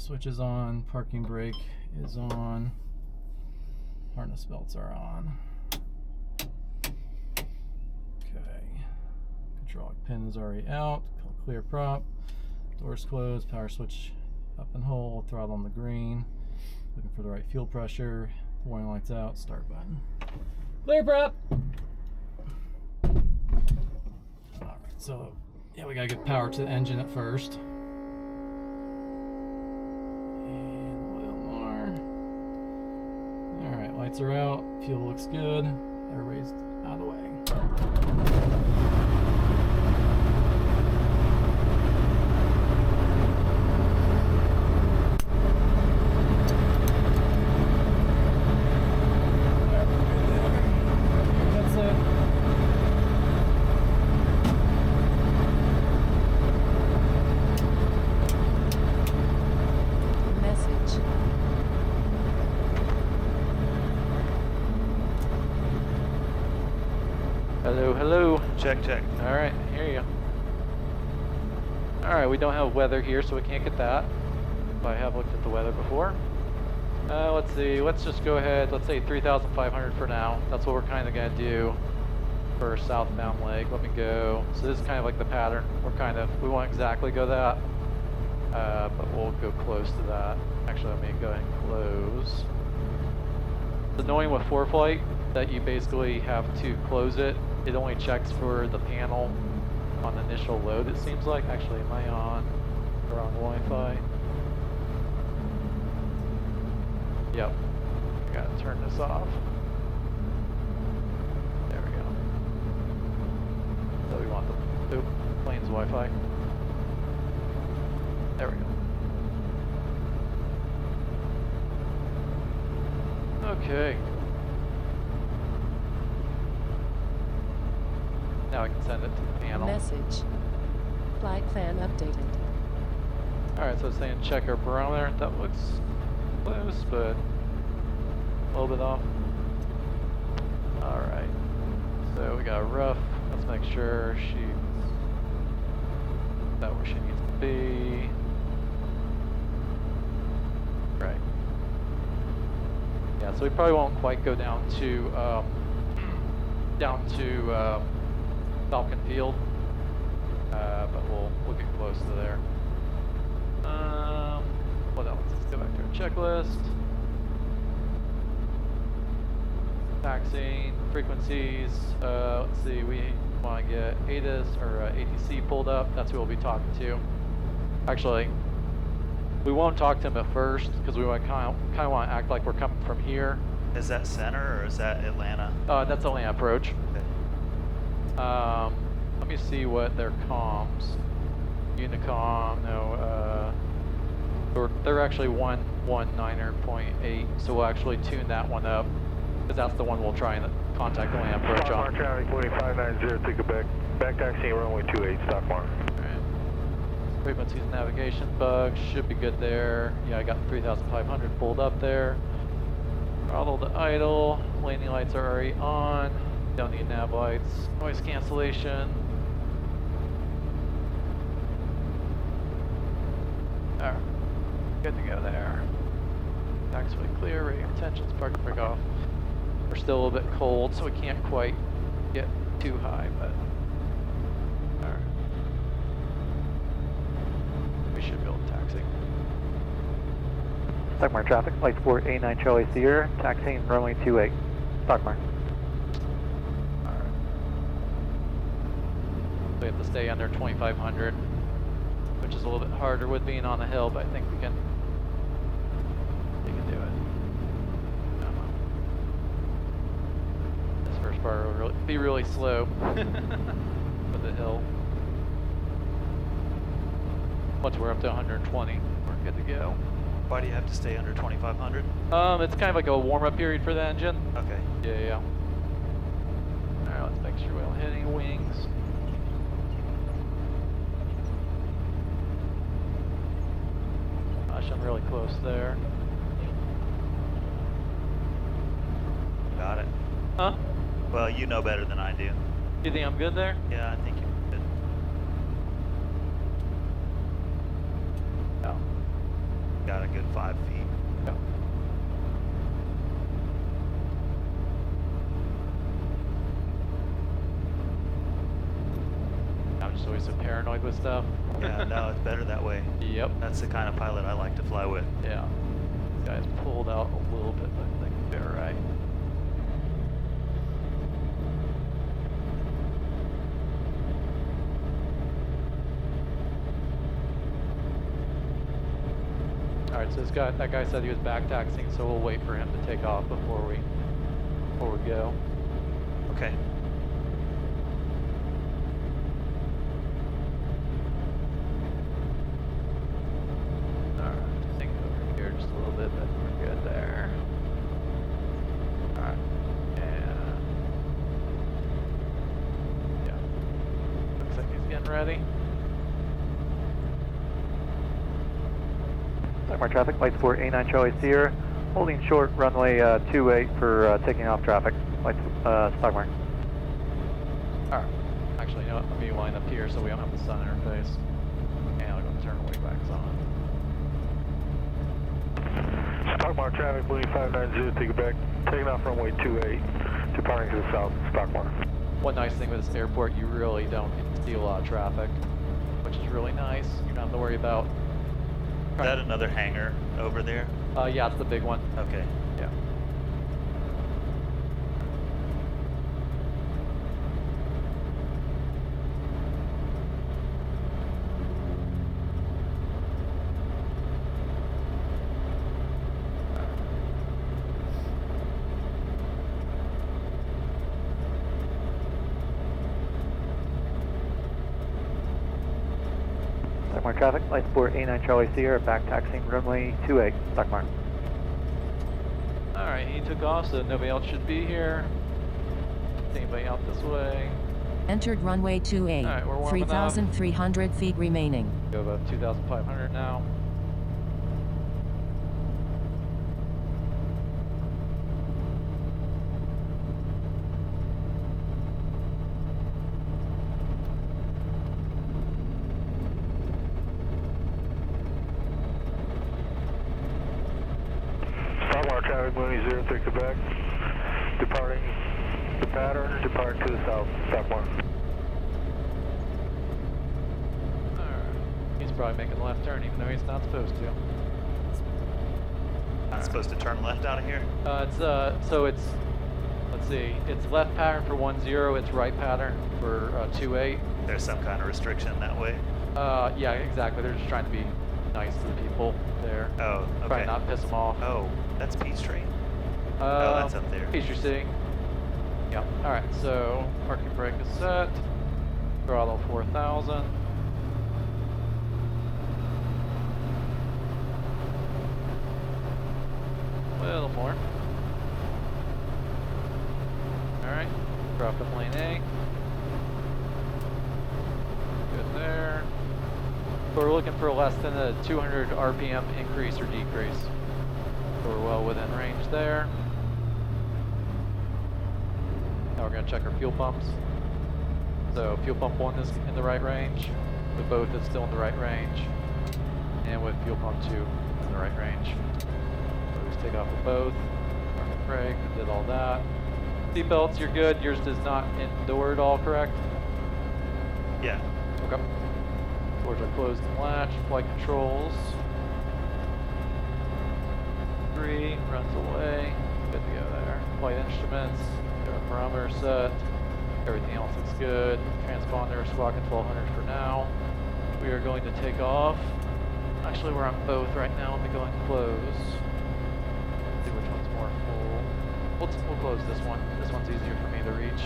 switch is on, parking brake is on, harness belts are on. Okay, hydraulic pin is already out, clear prop, doors closed, power switch up and hold, throttle on the green, looking for the right fuel pressure, warning lights out, start button. Clear prop! Alright, so yeah, we gotta get power to the engine at first. Alright, lights are out, fuel looks good, everybody's out of the way. That's it. Message. Hello, hello. Check, check. All right, hear you. All right, we don't have weather here, so we can't get that. But I have looked at the weather before. Let's see, let's just go ahead, let's say 3,500 for now. That's what we're kind of gonna do for southbound leg. Let me go. So this is kind of like the pattern. We won't exactly go that, but we'll go close to that. Actually, let me go ahead and close. It's annoying with ForeFlight that you basically have to close it. It only checks for the panel on initial load, it seems like. Actually, am I on the wrong Wi-Fi? Yep. I gotta turn this off. There we go. So we want the plane's Wi-Fi. There we go. Okay. Now I can send it to the panel. Message. Flight plan updated. Alright, so it's saying check our barometer. That looks close, but a little bit off. Alright. So we got rough. Let's make sure she's about where she needs to be. Right. Yeah, so we probably won't quite go down to Falcon Field, but we'll get close to there. What else? Let's go back to our checklist. Taxiing frequencies. Let's see. We want to get ATIS or ATC pulled up. That's who we'll be talking to. Actually, we won't talk to him at first because we want kind of want to act like we're coming from here. Is that center or is that Atlanta? That's only an approach. Okay. Let me see what their comms. Unicom, no, they're actually 119.8, so we'll actually tune that one up, because that's the one we'll try and contact the land approach on. Traffic 2590, take it back taxiing runway 28, stock mark. Alright. Frequencies and navigation bugs, should be good there. Yeah, I got 3,500 pulled up there. Throttle to idle, landing lights are already on. Don't need nav lights. Noise cancellation. Alright, good to go there. Taxiway clear, rating intentions, parking brake off. We're still a little bit cold, so we can't quite get too high, but alright. We should be able to taxi. Stockmark traffic, light sport A9 Charlie Sierra, taxiing runway 28. Stockmark. Alright. We have to stay under 2,500, which is a little bit harder with being on the hill, but I think we can do it. This first part will be really slow with the hill. Once we're up to 120, we're good to go. Why do you have to stay under 2,500? It's kind of like a warm-up period for the engine. Okay. Yeah. Alright, let's make sure we don't hit any wings. Gosh, I'm really close there. Got it. Huh? Well, you know better than I do. You think I'm good there? Yeah, I think you're good. No. Got a good 5 feet. Yep. I'm just always so paranoid with stuff. Yeah, no, it's better that way. Yep. That's the kind of pilot I like to fly with. Yeah. These guys pulled out a little bit, but I think they're right. Alright, so that guy said he was back taxiing, so we'll wait for him to take off before we go. Okay. Alright, think over here just a little bit, but we're good there. Alright, and yeah, looks like he's getting ready. Stockmark traffic, lights for A9 Charlie Sierra, holding short runway 28 for taking off traffic. Lights, Stockmark. Alright, actually, you know what, let me line up here so we don't have the sun in our face. And I'm gonna turn the waybacks on. Stockmark traffic, moving 590, take it back. Taking off runway 28, departing to the south, Stockmark. One nice thing with this airport, you really don't get to see a lot of traffic, which is really nice. You don't have to worry about. Is that another hangar over there? Yeah, it's the big one. Okay. Yeah. Stockmark traffic, lights for A9 Charlie Sierra, back taxiing runway 28, Stockmark. Alright, he took off, so nobody else should be here. Anybody out this way? Entered runway 28. Alright, we're warming up. 3,300 feet remaining. Go about 2,500 now. Stockmark traffic, moving 0, take it back. Departing the pattern, departing to the south, Stockmark. Alright. He's probably making a left turn even though he's not supposed to. Not supposed to turn left out of here? So it's, let's see, it's left pattern for 10, it's right pattern for 28. There's some kind of restriction that way? Yeah, exactly. They're just trying to be nice to the people there. Oh, okay. Trying not to piss them off. Oh, that's Peachtree? Oh, that's up there. Peachtree City. Yeah. Alright, so parking brake is set. Throttle 4,000. A little more. Alright. Drop in lane A. Good there. So we're looking for less than a 200 RPM increase or decrease. So we're well within range there. Now we're going to check our fuel pumps. So fuel pump 1 is in the right range. With both it's still in the right range. And with fuel pump 2 in the right range. So we just take off with both. Parking brake, did all that. Seatbelts, you're good. Yours does not indoor at all, correct? Yeah. Okay. Doors are closed and latched. Flight controls. 3 runs away. Good to go there. Flight instruments. Got a barometer set. Everything else looks good. Transponder, squawking 1200 for now. We are going to take off. Actually, we're on both right now. Let me go and close. See which one's more full. We'll close this one. This one's easier for me to reach.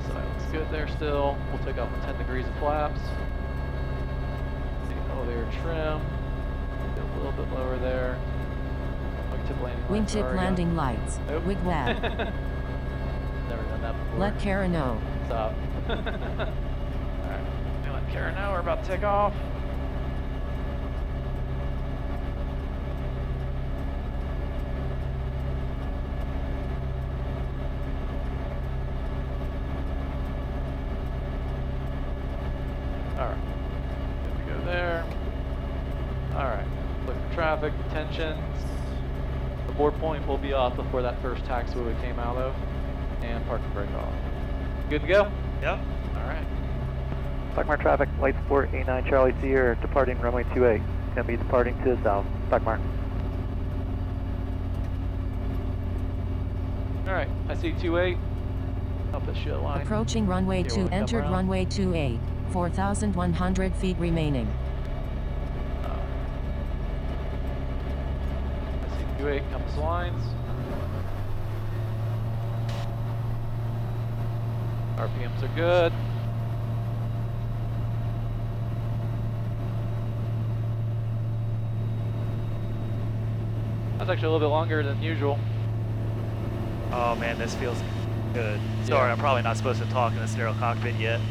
So that looks good there still. We'll take off 10 degrees of flaps. See elevator trim. Get a little bit lower there. Wingtip landing lights. Wingtip Sorry, landing lights. Nope. Wigwag. Never done that before. Let Kara know. What's up? Alright. Gonna let Kara know we're about to take off. Alright. Good to go there. Alright. look for traffic, tensions. The board point will be off before that first taxiway we came out of. And park and brake off. Good to go? Yep. Alright. Stockmar traffic, light support A9 Charlie Sierra, departing runway 28. Gonna be departing to the south. Stockmar. Alright, I see 28. Up the shit line. Approaching runway Here, 2, we'll come entered around. runway 28. 4,100 feet remaining. I see 28 compass lines. RPMs are good. That's actually a little bit longer than usual. Oh man, this feels good. Sorry, Yeah. I'm probably not supposed to talk in the sterile cockpit yet.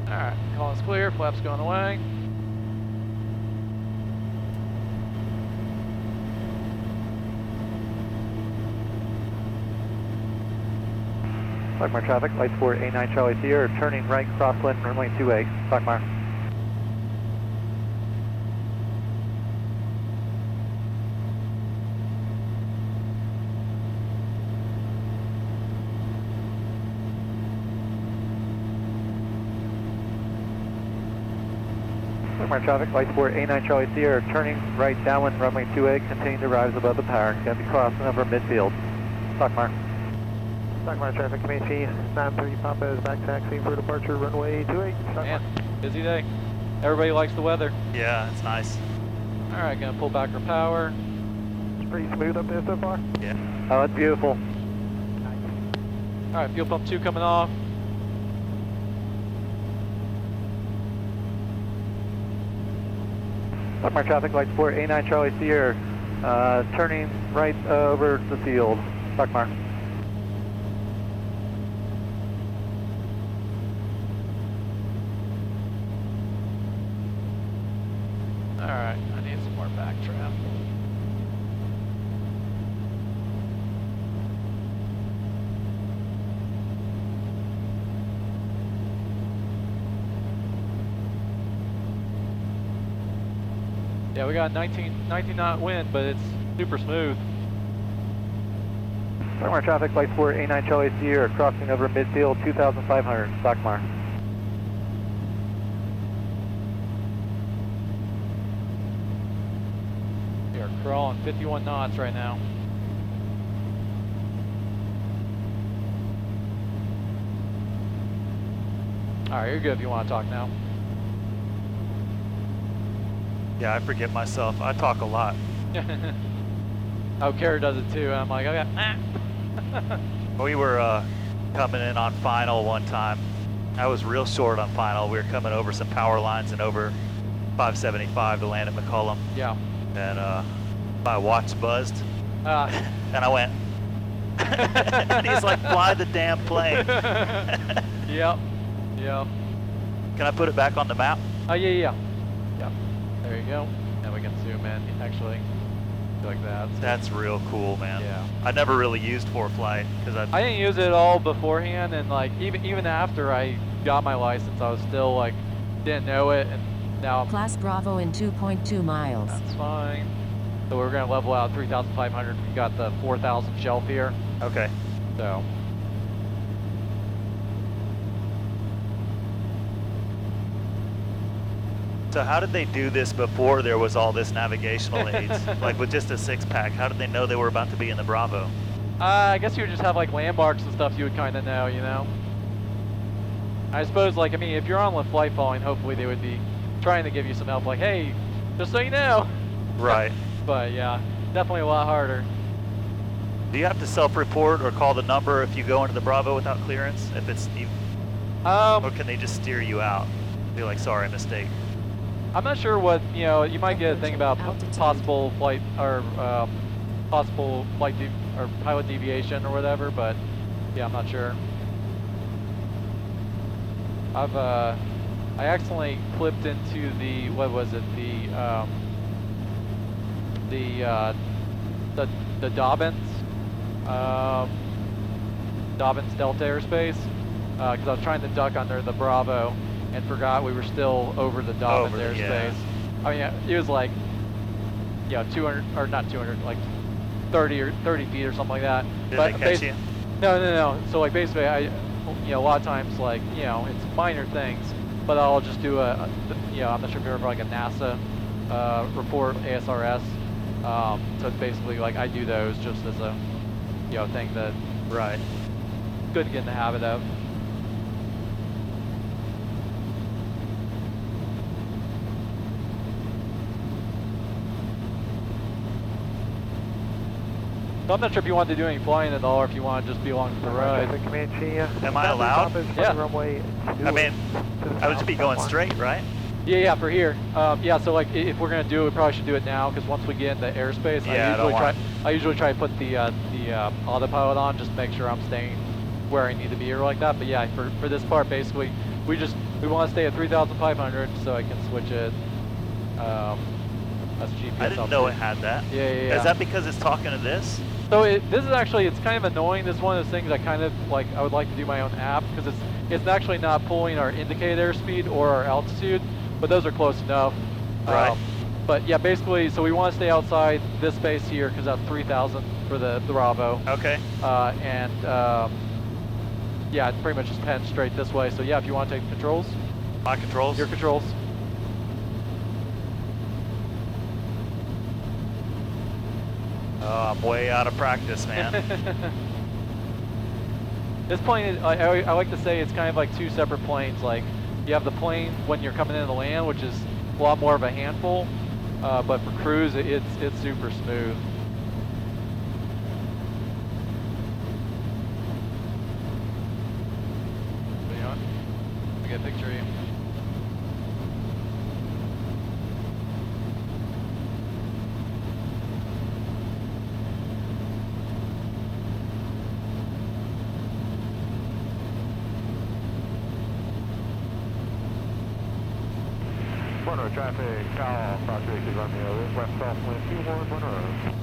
Alright, call is clear, flaps going away. Stockmar traffic, light support A9 Charlie Sierra, turning right crosswind runway 28. Stockmar. Stockmar traffic, light support A9 Charlie Sierra, turning right downwind runway 28, continuing to rise above the power. Gonna be crossing over midfield. Stockmar. Stockmar traffic, Comanche 93 Papa is back taxiing for departure runway 28. Man, busy day. Everybody likes the weather. Yeah, it's nice. Alright, gonna pull back our power. It's pretty smooth up there so far. Yeah. Oh, it's beautiful. Alright, fuel pump 2 coming off. Stockmar traffic, light support A9 Charlie Sierra, turning right over the field. Stockmar. Alright, I need some more backtrap. Yeah, we got 19 knot wind, but it's super smooth. Stockmar traffic, light support A9 Charlie Sierra, crossing over midfield 2,500. Stockmar. We are crawling 51 knots right now. Alright, you're good if you want to talk now. Yeah, I forget myself. I talk a lot. Oh, Kara does it too. I'm like, okay. We were coming in on final one time. I was real short on final. We were coming over some power lines and over 575 to land at McCollum. Yeah. And my watch buzzed. And I went. And he's like, fly the damn plane. Yep. Yep. Can I put it back on the map? Oh, yeah. Yep. There you go. And we can zoom in, actually, like that. So, That's real cool, man. yeah. I never really used ForeFlight because I didn't use it at all beforehand, and like even after I got my license, I was still like didn't know it, and now Class Bravo in 2.2 miles. that's fine. So we're gonna level out 3,500. We got the 4,000 shelf here, Okay. so. So how did they do this before there was all this navigational aids? Like with just a 6-pack, how did they know they were about to be in the Bravo? I guess you would just have like landmarks and stuff you would kind of know, you know? I suppose, like, I mean, if you're on the flight following, hopefully they would be trying to give you some help, like, hey, just so you know. Right. But yeah, definitely a lot harder. Do you have to self-report or call the number if you go into the Bravo without clearance? If it's, or can they just steer you out? Be like, sorry, mistake. I'm not sure what, you know, you might get a thing about possible flight or possible flight or pilot deviation or whatever, but yeah, I'm not sure. I accidentally clipped into the, what was it, the Dobbins Delta airspace, because I was trying to duck under the Bravo and forgot we were still over the Dobbins airspace. Yeah. I mean, it was like, 200, or not 200, like 30 feet or something like that. Did they catch you? No. So like basically, a lot of times, like, it's minor things, but I'll just do I'm not sure if you're ever like a NASA report, ASRS. So it's basically like I do those just as a, thing that Right. good to get in the habit of. So I'm not sure if you want to do any flying at all, or if you want to just be along for the ride. Am I allowed? Yeah. I mean, I would just be going straight, right? Yeah, for here. Yeah, so like if we're gonna do it, we probably should do it now, because once we get in the airspace, Yeah, I usually try to put the autopilot on, just to make sure I'm staying where I need to be or like that. But yeah, for this part, basically, we want to stay at 3,500, so I can switch it. That's GPS. I didn't know it had that. Yeah. Is that because it's talking to this? So this is actually, it's kind of annoying. This is one of those things I kind of like, I would like to do my own app, because it's actually not pulling our indicated airspeed or our altitude, but those are close enough. Right. But yeah, basically, so we want to stay outside this space here, because that's 3,000 for the Bravo. Okay. Yeah, it's pretty much just pen straight this way. So yeah, if you want to take the controls. My controls? Your controls. Oh, I'm way out of practice, man. This plane, I like to say, it's kind of like two separate planes. Like, you have the plane when you're coming into the land, which is a lot more of a handful, but for cruise, it's super smooth. So, you know what? Let me get a picture of you. Traffic, Crossing is on the west southwind 2110.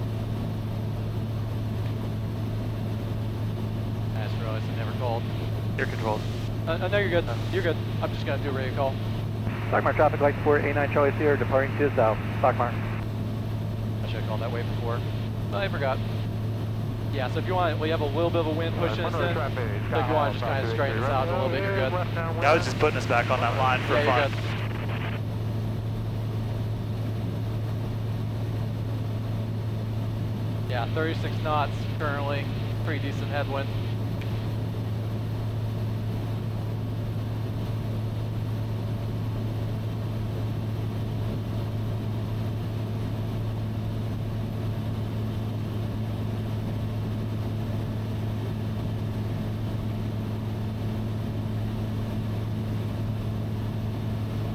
I just realized I never called. Your controls. No, you're good. You're good. I'm just going to do a radio call. Stockmar traffic light support, A9 Charlie Sierra departing to the south. Stockmar. I should have called that way before. Oh, I forgot. Yeah, so if you want, we have a little bit of a wind pushing us in. So if you want to just kind of straighten this out a little bit, you're good. I was just putting us back on that line for Yeah, you're fun. good. Yeah, 36 knots currently. Pretty decent headwind.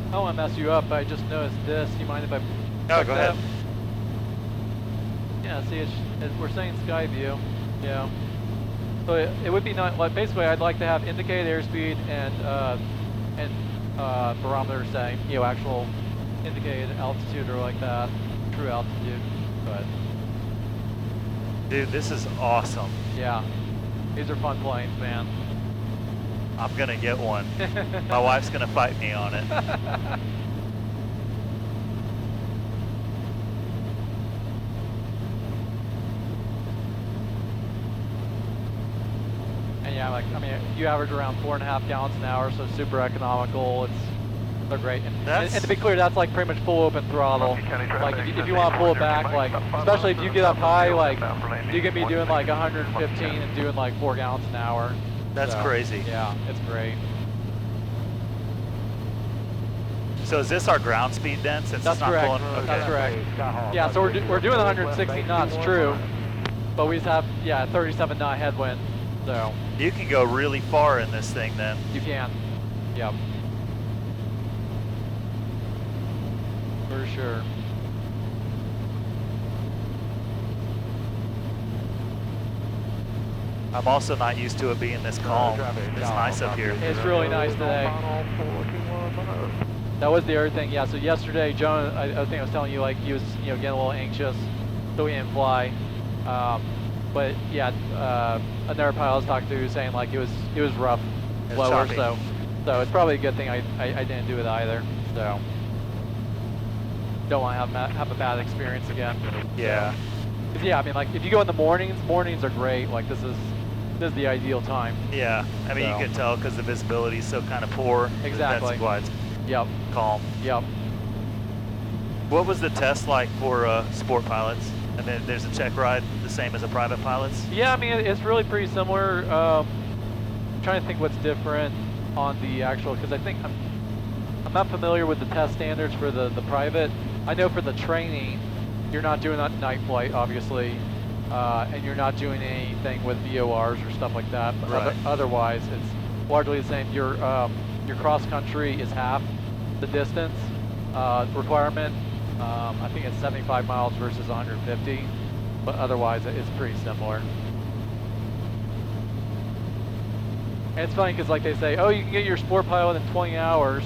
I don't want to mess you up, but I just noticed this. You mind if I... No, go ahead. Yeah, see, we're saying sky view. Yeah. So it would be not like, basically I'd like to have indicated airspeed and barometer setting, actual indicated altitude or like that, true altitude. But Dude, this is awesome. yeah, these are fun planes, man. I'm gonna get one. My wife's gonna fight me on it. And yeah, like, I mean, you average around 4.5 gallons an hour, so super economical. They're great. And to be clear, that's like pretty much full open throttle. Like if you want to pull it back, like especially if you get up high, like you can be doing like 115 and doing like 4 gallons an hour. That's crazy. Yeah, it's great. So is this our ground speed then, since That's it's not correct. pulling? Okay. That's correct. Yeah, so we're doing 160 knots, true, but we just have 37 knot headwind, so You can go really far in this thing then. you can. Yep. For sure. I'm also not used to it being this calm. It's nice up here. It's really nice today. That was the other thing, yeah. So yesterday, Joan, I think I was telling you, like, he was, you know, getting a little anxious, so he didn't fly. But yeah, another pilot I was talking to was saying like it was rough, It's lower, choppy. so it's probably a good thing I didn't do it either. So don't want to have a bad experience again. Yeah. 'Cause, yeah, I mean, like if you go in the mornings are great. Like this is the ideal time. Yeah. I mean, So. you can tell because the visibility is so kind of poor. Exactly. That's why it's Yep. calm. Yep. What was the test like for sport pilots? And then there's a check ride the same as a private pilot's? Yeah, I mean it's really pretty similar. Trying to think what's different on the actual, because I think I'm not familiar with the test standards for the private. I know for the training, you're not doing that night flight, obviously, and you're not doing anything with VORs or stuff like that. But Right. otherwise, it's largely the same. Your cross country is half the distance requirement. I think it's 75 miles versus 150, but otherwise it's pretty similar. And it's funny because like they say, oh, you can get your sport pilot in 20 hours,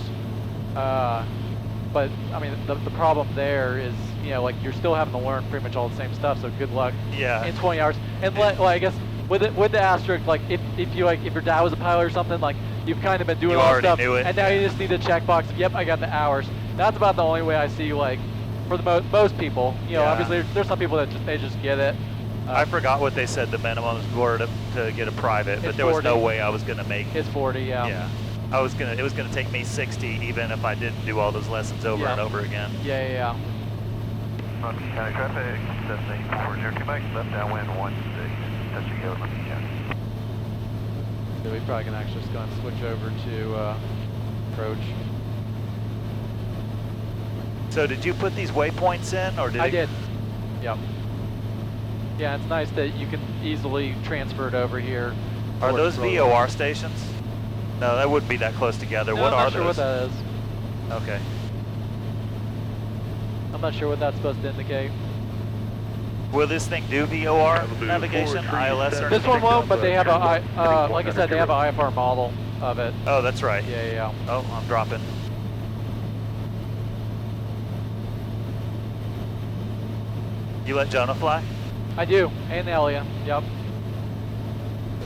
but I mean the problem there is, you know, like you're still having to learn pretty much all the same stuff. So good luck Yeah. in 20 hours. And well, I guess with the asterisk, like if your dad was a pilot or something, like you've kind of been doing You all the already stuff, knew it. and now you just need to check box. Yep, I got the hours. That's about the only way I see, like for the most people. You know, Yeah. obviously there's some people that they just get it. I forgot what they said the minimums were to get a private, but It's there was 40. no way I was going to make it. It's 40, yeah. Yeah. It was gonna take me 60 even if I didn't do all those lessons over Yeah. and over again. Yeah. Monkey County traffic, destination 402 Mike, left downwind 16, touching go Monkey County. So we probably can actually just go and switch over to approach. So did you put these waypoints in, or did I it? did. Yep. Yeah, it's nice that you can easily transfer it over here. Are Or those roll it. VOR stations? No, that wouldn't be that close together. No, What I'm are not sure those? what that is. Okay. I'm not sure what that's supposed to indicate. Will this thing do VOR navigation, ILS, or This one anything? won't, but they have like I said, they have an IFR model of it. Oh, that's right. Yeah. Oh, I'm dropping. You let Jonah fly? I do, and Elia. Yep.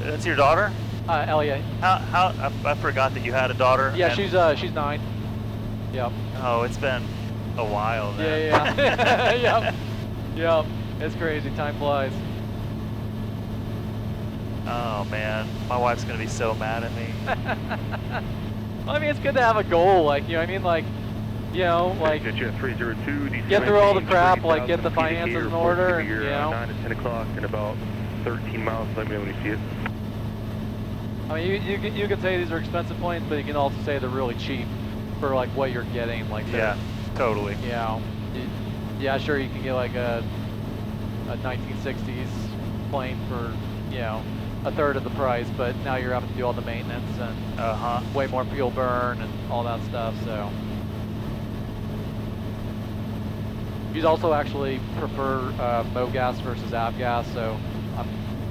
That's your daughter? Elia. I forgot that you had a daughter. Yeah, and- she's 9. Yep. Oh, it's been a while then. Yeah. Yep. It's crazy. Time flies. Oh man, my wife's gonna be so mad at me. Well, I mean, it's good to have a goal. Like, you know what I mean? Like, you know, like Get you at 302, DC get through all the 19, crap, like get the 30,000 feet finances here, in report order, to and, your, you know. 9 to 10 o'clock in about 13 miles. Let me know when you see it. I mean, you can say these are expensive planes, but you can also say they're really cheap for like what you're getting. Like, Yeah, totally. you know, yeah, sure, you can get like a 1960s plane for, you know, a third of the price, but now you're having to do all the maintenance and way more fuel burn and all that stuff. So you'd also actually prefer MoGas versus avgas. So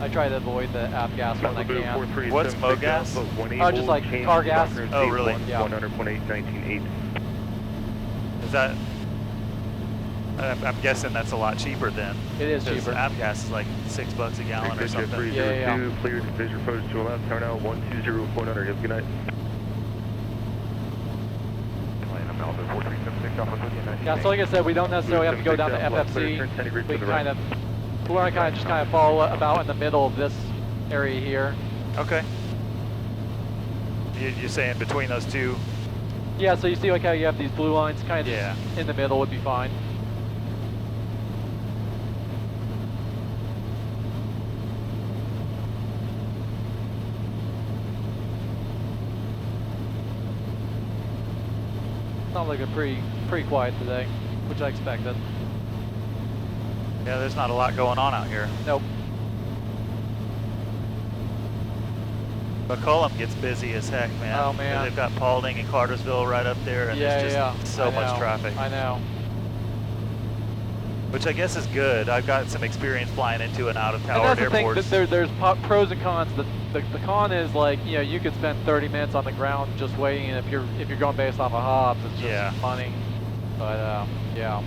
I try to avoid the avgas when I can. What's MoGas? Just like car gas. Oh, really? Yeah. 100.8, 19.8. Is that? I'm guessing that's a lot cheaper then. It is 'cause cheaper. Avgas is like $6 a gallon or Get you at something. 302, cleared, visual approach to left, turn out 120, 400. Have a good night. Yeah, so like I said, we don't necessarily have to go down to FFC. We can kind of, we want to just kind of follow about in the middle of this area here. Okay. You're saying between those two? Yeah, so you see like how you have these blue lines, kind of Yeah. just in the middle would be fine. Sounds like a pretty quiet today, which I expected. Yeah, there's not a lot going on out here. Nope. But Cullum gets busy as heck, man. Oh, man. They've got Paulding and Cartersville right up there, and Yeah, there's just so I much know, traffic. I know. Which I guess is good. I've got some experience flying into and out of And towered that's the thing, airports. there's pros and cons. The con is like, you know, you could spend 30 minutes on the ground just waiting, and if you're going based off of hops, it's just money. But yeah.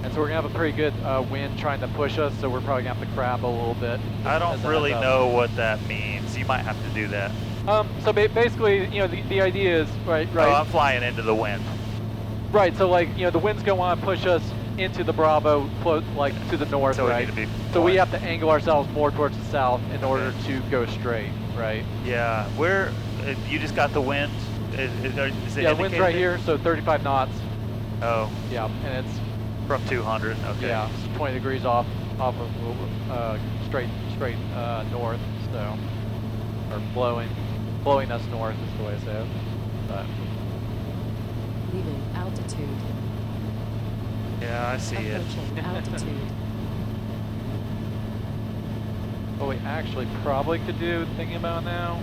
And so we're gonna have a pretty good wind trying to push us, so we're probably gonna have to crab a little bit. I don't really know what that means. You might have to do that. So basically, you know, the idea is, right? Oh, I'm flying into the wind. Right, so like, you know, the wind's gonna wanna push us into the Bravo, like to the north, So we right? need to be So we have to angle ourselves more towards the south in order to go straight, right? Yeah, you just got the wind? Is it Yeah, wind's indicated right there? here, so 35 knots. Oh, Yeah, and it's, from 200, okay. yeah, it's 20 degrees off of straight north, so, or blowing us north is the way to say it. But Leaving altitude. Yeah, I see it. Approaching altitude. what we actually probably could do, thinking about now,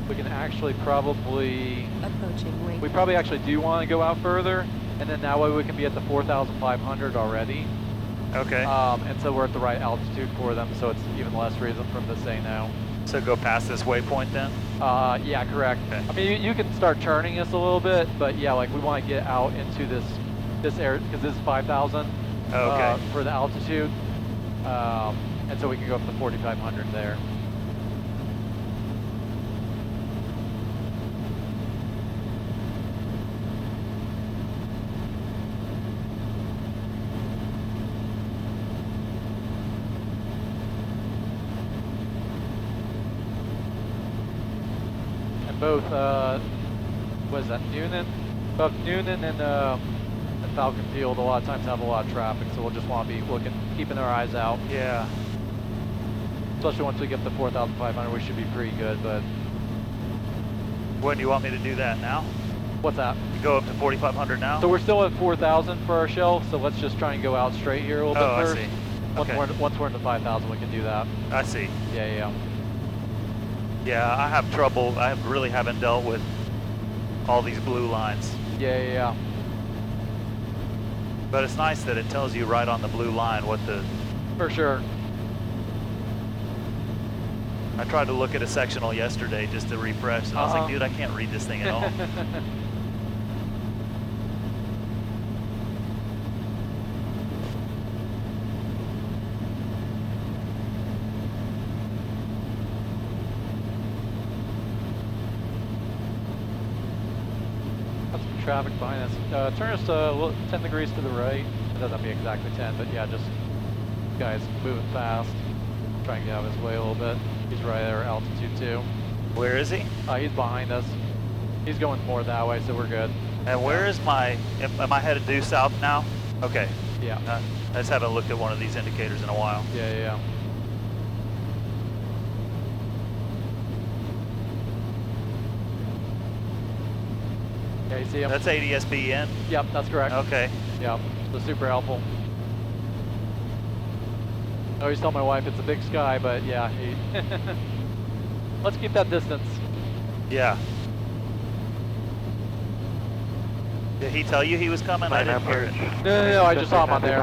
we can actually probably, Approaching waypoint. we probably actually do want to go out further, and then that way we can be at the 4,500 already. Okay. And so we're at the right altitude for them, so it's even less reason for them to say no. So go past this waypoint then? Yeah, correct. Okay. I mean, you can start turning us a little bit, but yeah, like we want to get out into this area, because this is 5,000 Okay. for the altitude. And so we can go up to 4,500 there. And both, what is that, Noonan? Both Noonan and Falcon Field a lot of times have a lot of traffic, so we'll just want to be keeping our eyes out. Yeah. Especially once we get to 4,500, we should be pretty good, but When do you want me to do that now? what's that? Go up to 4,500 now? So we're still at 4,000 for our shell, so let's just try and go out straight here a little Oh, I bit first. see. Once, Okay. once we're into 5,000, we can do that. I see. Yeah. Yeah, I have trouble. I really haven't dealt with all these blue lines. Yeah. But it's nice that it tells you right on the blue line what the... For sure. I tried to look at a sectional yesterday just to refresh, and I was like, dude, I can't read this thing at all. Got some traffic behind us. Turn us a little, 10 degrees to the right. It doesn't have to be exactly 10, but yeah, just guys moving fast. Try and get out of his way a little bit. He's right at our altitude too. Where is he? He's behind us. He's going more that way, so we're good. And where is my... Am I headed due south now? Okay. Yeah. I just haven't looked at one of these indicators in a while. Yeah. Yeah, you see him? That's ADSB in? Yep, that's correct. Okay. Yep, so super helpful. I always tell my wife it's a big sky, but yeah, let's keep that distance. Yeah. Did he tell you he was coming? I didn't hear it. No, I just saw him on there.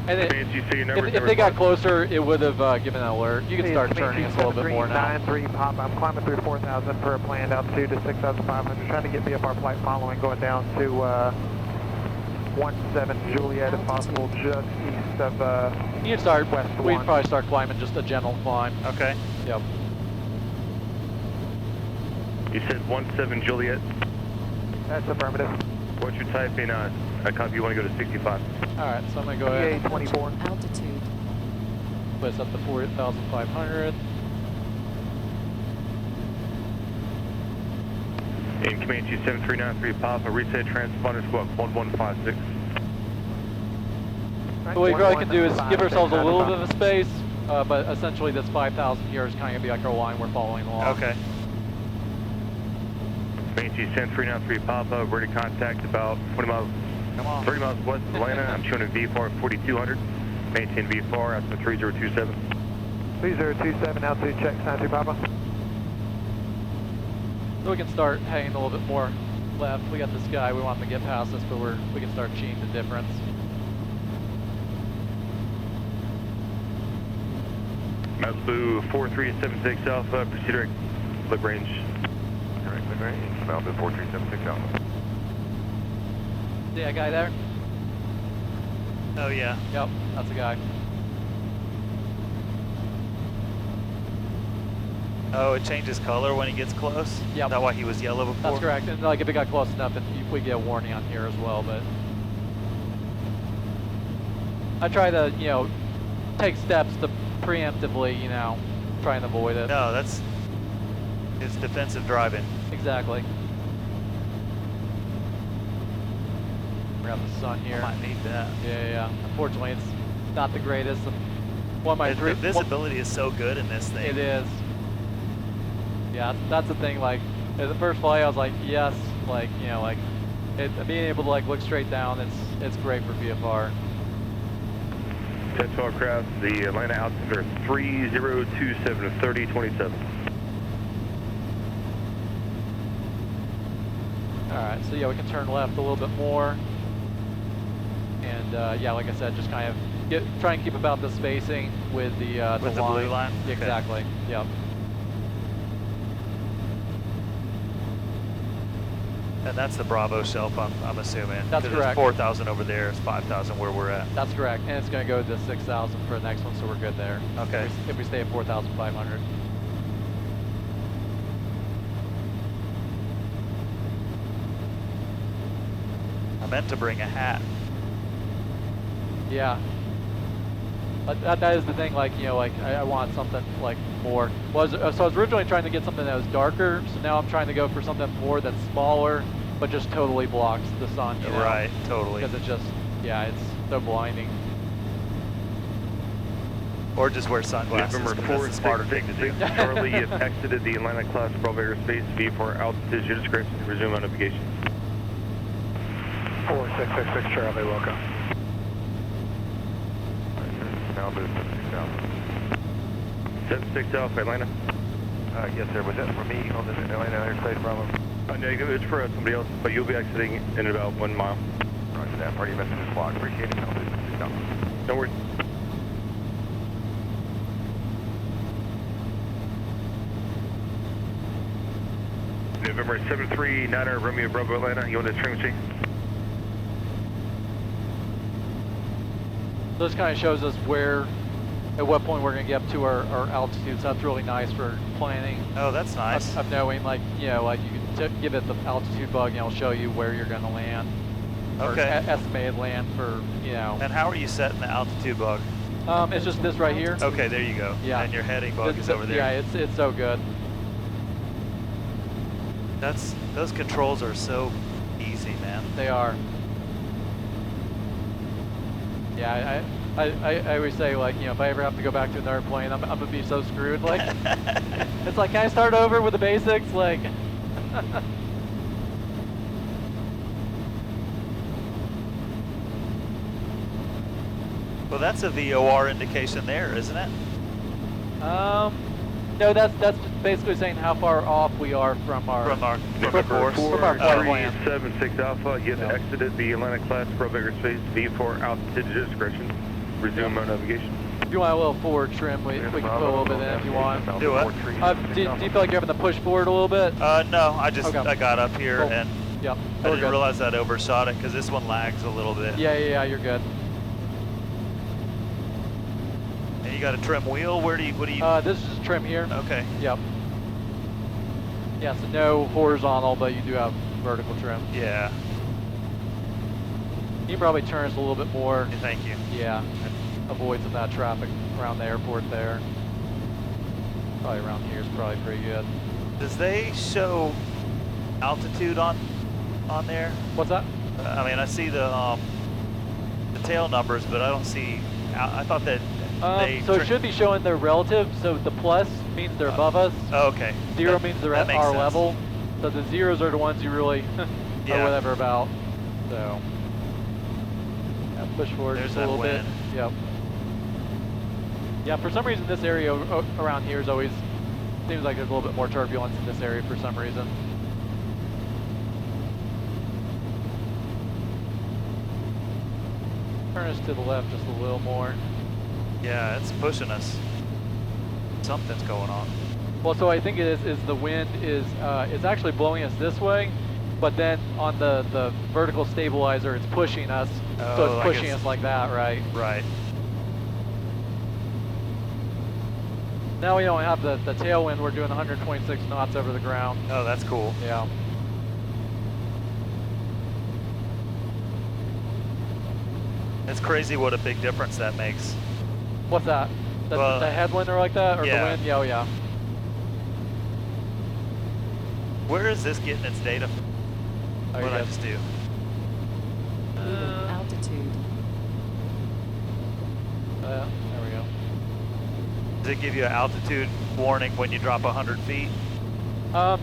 And You see your numbers if they got closer, it would have given an alert. You can start turning us a little bit more now. 93 pop. I'm climbing through 4,000 for a planned altitude to 6,500. Trying to get VFR flight following, going down to 17 Juliet if possible, just east of You can start, West we'd 1. probably start climbing just a gentle climb. Okay. Yep. You said 17 Juliet. That's affirmative. What's your type in I copy you want to go to 65. Alright, so I'm going to go ahead PA 24. Altitude. put us up to 4,500. In Comanche 7393 Papa, reset transponder squawk 1156. So what we probably could do is give ourselves a little bit of a space, but essentially this 5,000 here is kind of going to be like our line we're following along. Okay. Comanche 7393 Papa, ready to contact about 20 miles, Come on. 30 miles west of Atlanta. I'm showing a VFR 4200. Maintain VFR, estimate 3027. 3027, altitude check, 93 Papa. So we can start heading a little bit more left. We got this guy, we want him to get past us, but we can start cheating the difference. Malibu 4376 Alpha, proceed direct lip range. Direct lip range, Malibu 4376 Alpha. See that guy there? Oh yeah. Yep, that's the guy. Oh, it changes color when he gets close? Yep. Is that why he was yellow before? That's correct. And like if it got close enough, then we get a warning on here as well. But I try to, you know, take steps to preemptively, you know, try and avoid it. No, it's defensive driving. Exactly. We got the sun here. Might need that. Yeah. Unfortunately, it's not the greatest. One of my The visibility is so good in this thing. It is. Yeah, that's the thing. Like, at the first flight, I was like, yes, like, you know, like, being able to like look straight down, it's great for VFR. 1012 craft, the Atlanta altitude are 3027 3027. All right, so yeah, we can turn left a little bit more, and yeah, like I said, just kind of try and keep about the spacing with the With the line. blue line? Okay. Exactly. Yep. And that's the Bravo shelf, I'm assuming. That's 'Cause correct. It's 4,000 over there, it's 5,000 where we're at. That's correct, and it's going to go to 6,000 for the next one, so we're good there. Okay. If we stay at 4,500. I meant to bring a hat. Yeah. But that is the thing, like, you know, like, I want something, like, more. So I was originally trying to get something that was darker, so now I'm trying to go for something more that's smaller, but just totally blocks the sun, you know? Right, totally. Because it just, yeah, it's so blinding. Or just wear sunglasses. November That's the smarter thing to do. 4666 Charlie, you've exited the Atlanta class Bravo airspace, V4 altitude, your discretion, resume on navigation. 4666 Charlie, welcome. Malibu 76 Alpha. 76 Alpha, Atlanta. Yes, sir. Was that for me on the Atlanta airspace Bravo? No, it's for somebody else, but you'll be exiting in about 1 mile. Roger that. Party message is blocked. Appreciate it. Malibu 76 Alpha. No worries. November 739er Romeo Bravo Atlanta, you want to trim machine? So this kind of shows us at what point we're going to get up to our altitude, so that's really nice for planning. Oh, that's nice. Of knowing, like, you know, like you can give it the altitude bug and it'll show you where you're going to land. Okay. Or estimated land for, you know. And how are you setting the altitude bug? It's just this right here. Okay, there you go. Yeah. And your heading bug is over there. Yeah, it's so good. Those controls are so easy, man. They are. Yeah, I always say, like, you know, if I ever have to go back to another plane, I'm gonna be so screwed. Like, it's like, can I start over with the basics? Like, Well, that's a VOR indication there, isn't it? no, that's basically saying how far off we are from our November course. From our course plan. 476 Alpha, you have exited the Atlanta class Bravo airspace, V4 altitude, your discretion, resume on navigation. If you want a little forward trim, we can put a little bit in if you want. Do what? Do you feel like you're having to push forward a little bit? No, I Okay. got up here Cool. and Yep. I we're didn't good. realize I'd overshot it because this one lags a little bit. Yeah, you're good. And you got a trim wheel? What do you? This is just trim here. Okay. Yep. Yeah, so no horizontal, but you do have vertical trim. Yeah. You can probably turn us a little bit more. Thank you. Yeah, and avoid some of that traffic around the airport there. Probably around here is probably pretty good. Does they show altitude on there? What's that? I mean, I see the tail numbers, but I don't see. I thought that they. So it should be showing their relative. So the plus means they're above us. Oh, okay. Zero means they're at makes our sense. level. So the zeros are the ones you really Yeah. know whatever about. So yeah, push forward There's just a that little bit. wind. Yep. Yeah, for some reason this area around here is always seems like there's a little bit more turbulence in this area for some reason. Turn us to the left just a little more. Yeah, it's pushing us. Something's going on. Well, so I think it is the wind is it's actually blowing us this way, but then on the vertical stabilizer, it's pushing us. So Oh, it's I pushing guess- us like that, right? Right. Now we don't have the tailwind. We're doing 126 knots over the ground. Oh, that's cool. Yeah. It's crazy what a big difference that makes. What's that? Well, The headwind or like that, or yeah. the wind? Yeah, oh yeah. Where is this getting its data from? Oh, What did I yeah. just do? Altitude. There we go. Does it give you an altitude warning when you drop 100 feet?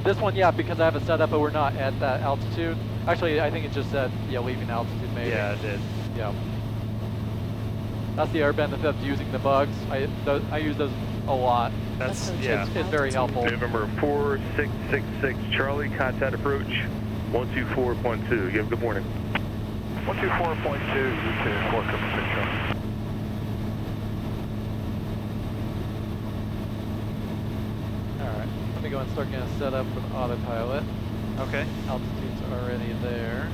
This one, yeah, because I have it set up, but we're not at that altitude. Actually, I think it just said, yeah, leaving altitude maybe. Yeah, it did. Yeah. That's the air benefit of using the bugs. I use those a lot. That's, Approach yeah. It's very helpful. November 4666 Charlie, contact approach 124.2. You have a good morning. 124.2, U2, 4 Charlie. Alright, let me go and start getting set up with autopilot. Okay. Altitude's already there.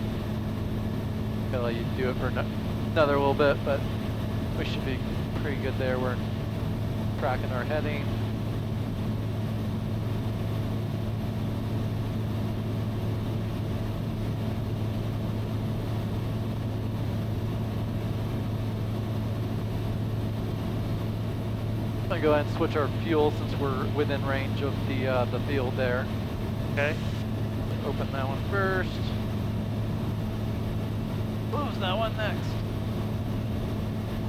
Gonna let you do it for another little bit, but we should be pretty good there. We're tracking our heading. I'm gonna go ahead and switch our fuel since we're within range of the field there. Okay. Open that one first. Close that one next.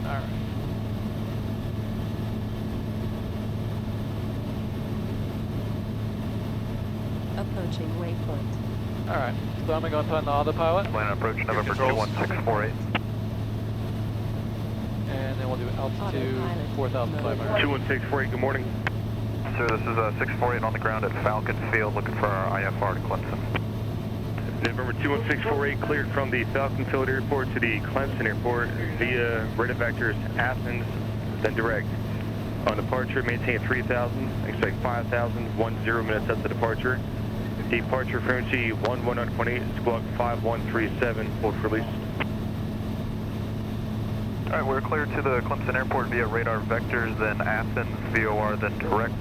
Alright. Approaching waypoint. Alright, so I'm going to go and put on the autopilot, Plan approach November controls. 21648. and then we'll do altitude Autopilot. 4,500. 21648, good morning. Sir, this is 648 on the ground at Falcon Field, looking for our IFR to Clemson. November 21648 cleared from the Falcon Field Airport to the Clemson Airport via radar vectors Athens, then direct. On departure, maintain 3,000, expect 5,000, 10 minutes after departure. Departure frequency 119.8, squawk 5137, hold for release. All right, we're cleared to the Clemson Airport via radar vectors, then Athens, VOR, then direct.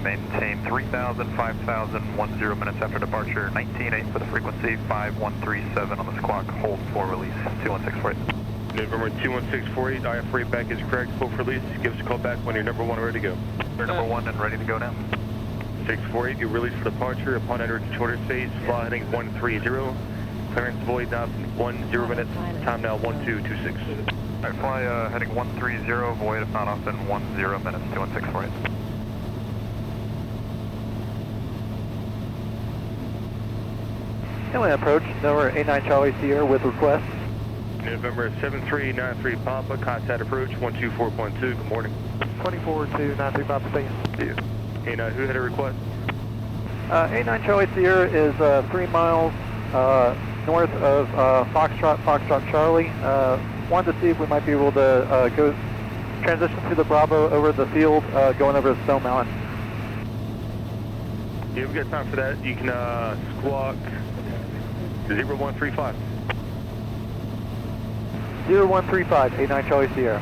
Maintain 3,000, 5,000, 10 minutes after departure. 19.8 for the frequency, 5137 on the squawk, hold for release, 21648. November 21648, IF back is correct, hold for release. Give us a call back when you're number 1 ready to go. We're number 1 and ready to go now. 648, you're released for departure upon entering controller space, fly heading 130. Clearance void now 10 minutes, time now 1226. All right, fly heading 130, void if not off in 10 minutes, 21648. Inland approach, number 89 Charlie Sierra with request. November 7393 Papa, contact approach 124.2, good morning. 24293 Papa, thank you. And who had a request? 89 Charlie Sierra is 3 miles north of Foxtrot Charlie. Wanted to see if we might be able to go transition to the Bravo over the field, going over the Stone Mountain. Yeah, we got time for that. You can squawk 0135. 0135, 89 Charlie Sierra.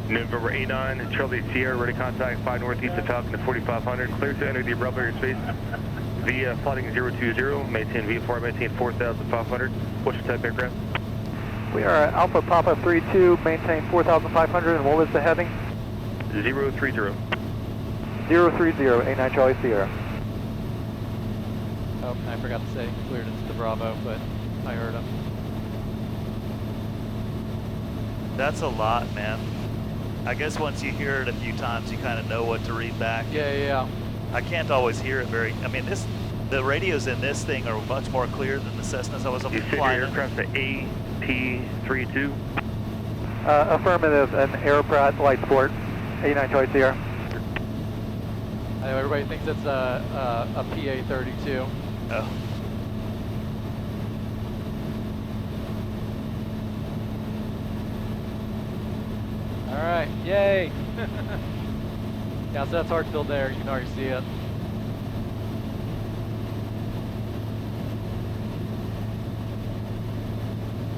November 89, Charlie Sierra, ready to contact 5 northeast of Falcon to 4500. Clear to enter the Bravo airspace via flighting 020. Maintain VFR, maintain 4,500. What's your type aircraft? We are Alpha Papa 32, maintain 4,500, and what was the heading? 030. 030, 89 Charlie Sierra. Oh, I forgot to say cleared into the Bravo, but I heard him. That's a lot, man. I guess once you hear it a few times, you kind of know what to read back. Yeah. I can't always hear it very. I mean, the radios in this thing are much more clear than the Cessnas I was You said your flying in. aircraft's the AT-32? Affirmative, an Aeroprakt Light Sport, 89 Charlie Sierra. I know everybody thinks it's a PA-32. Oh. Okay, yay! Yeah, so that's Hartsfield there, you can already see it.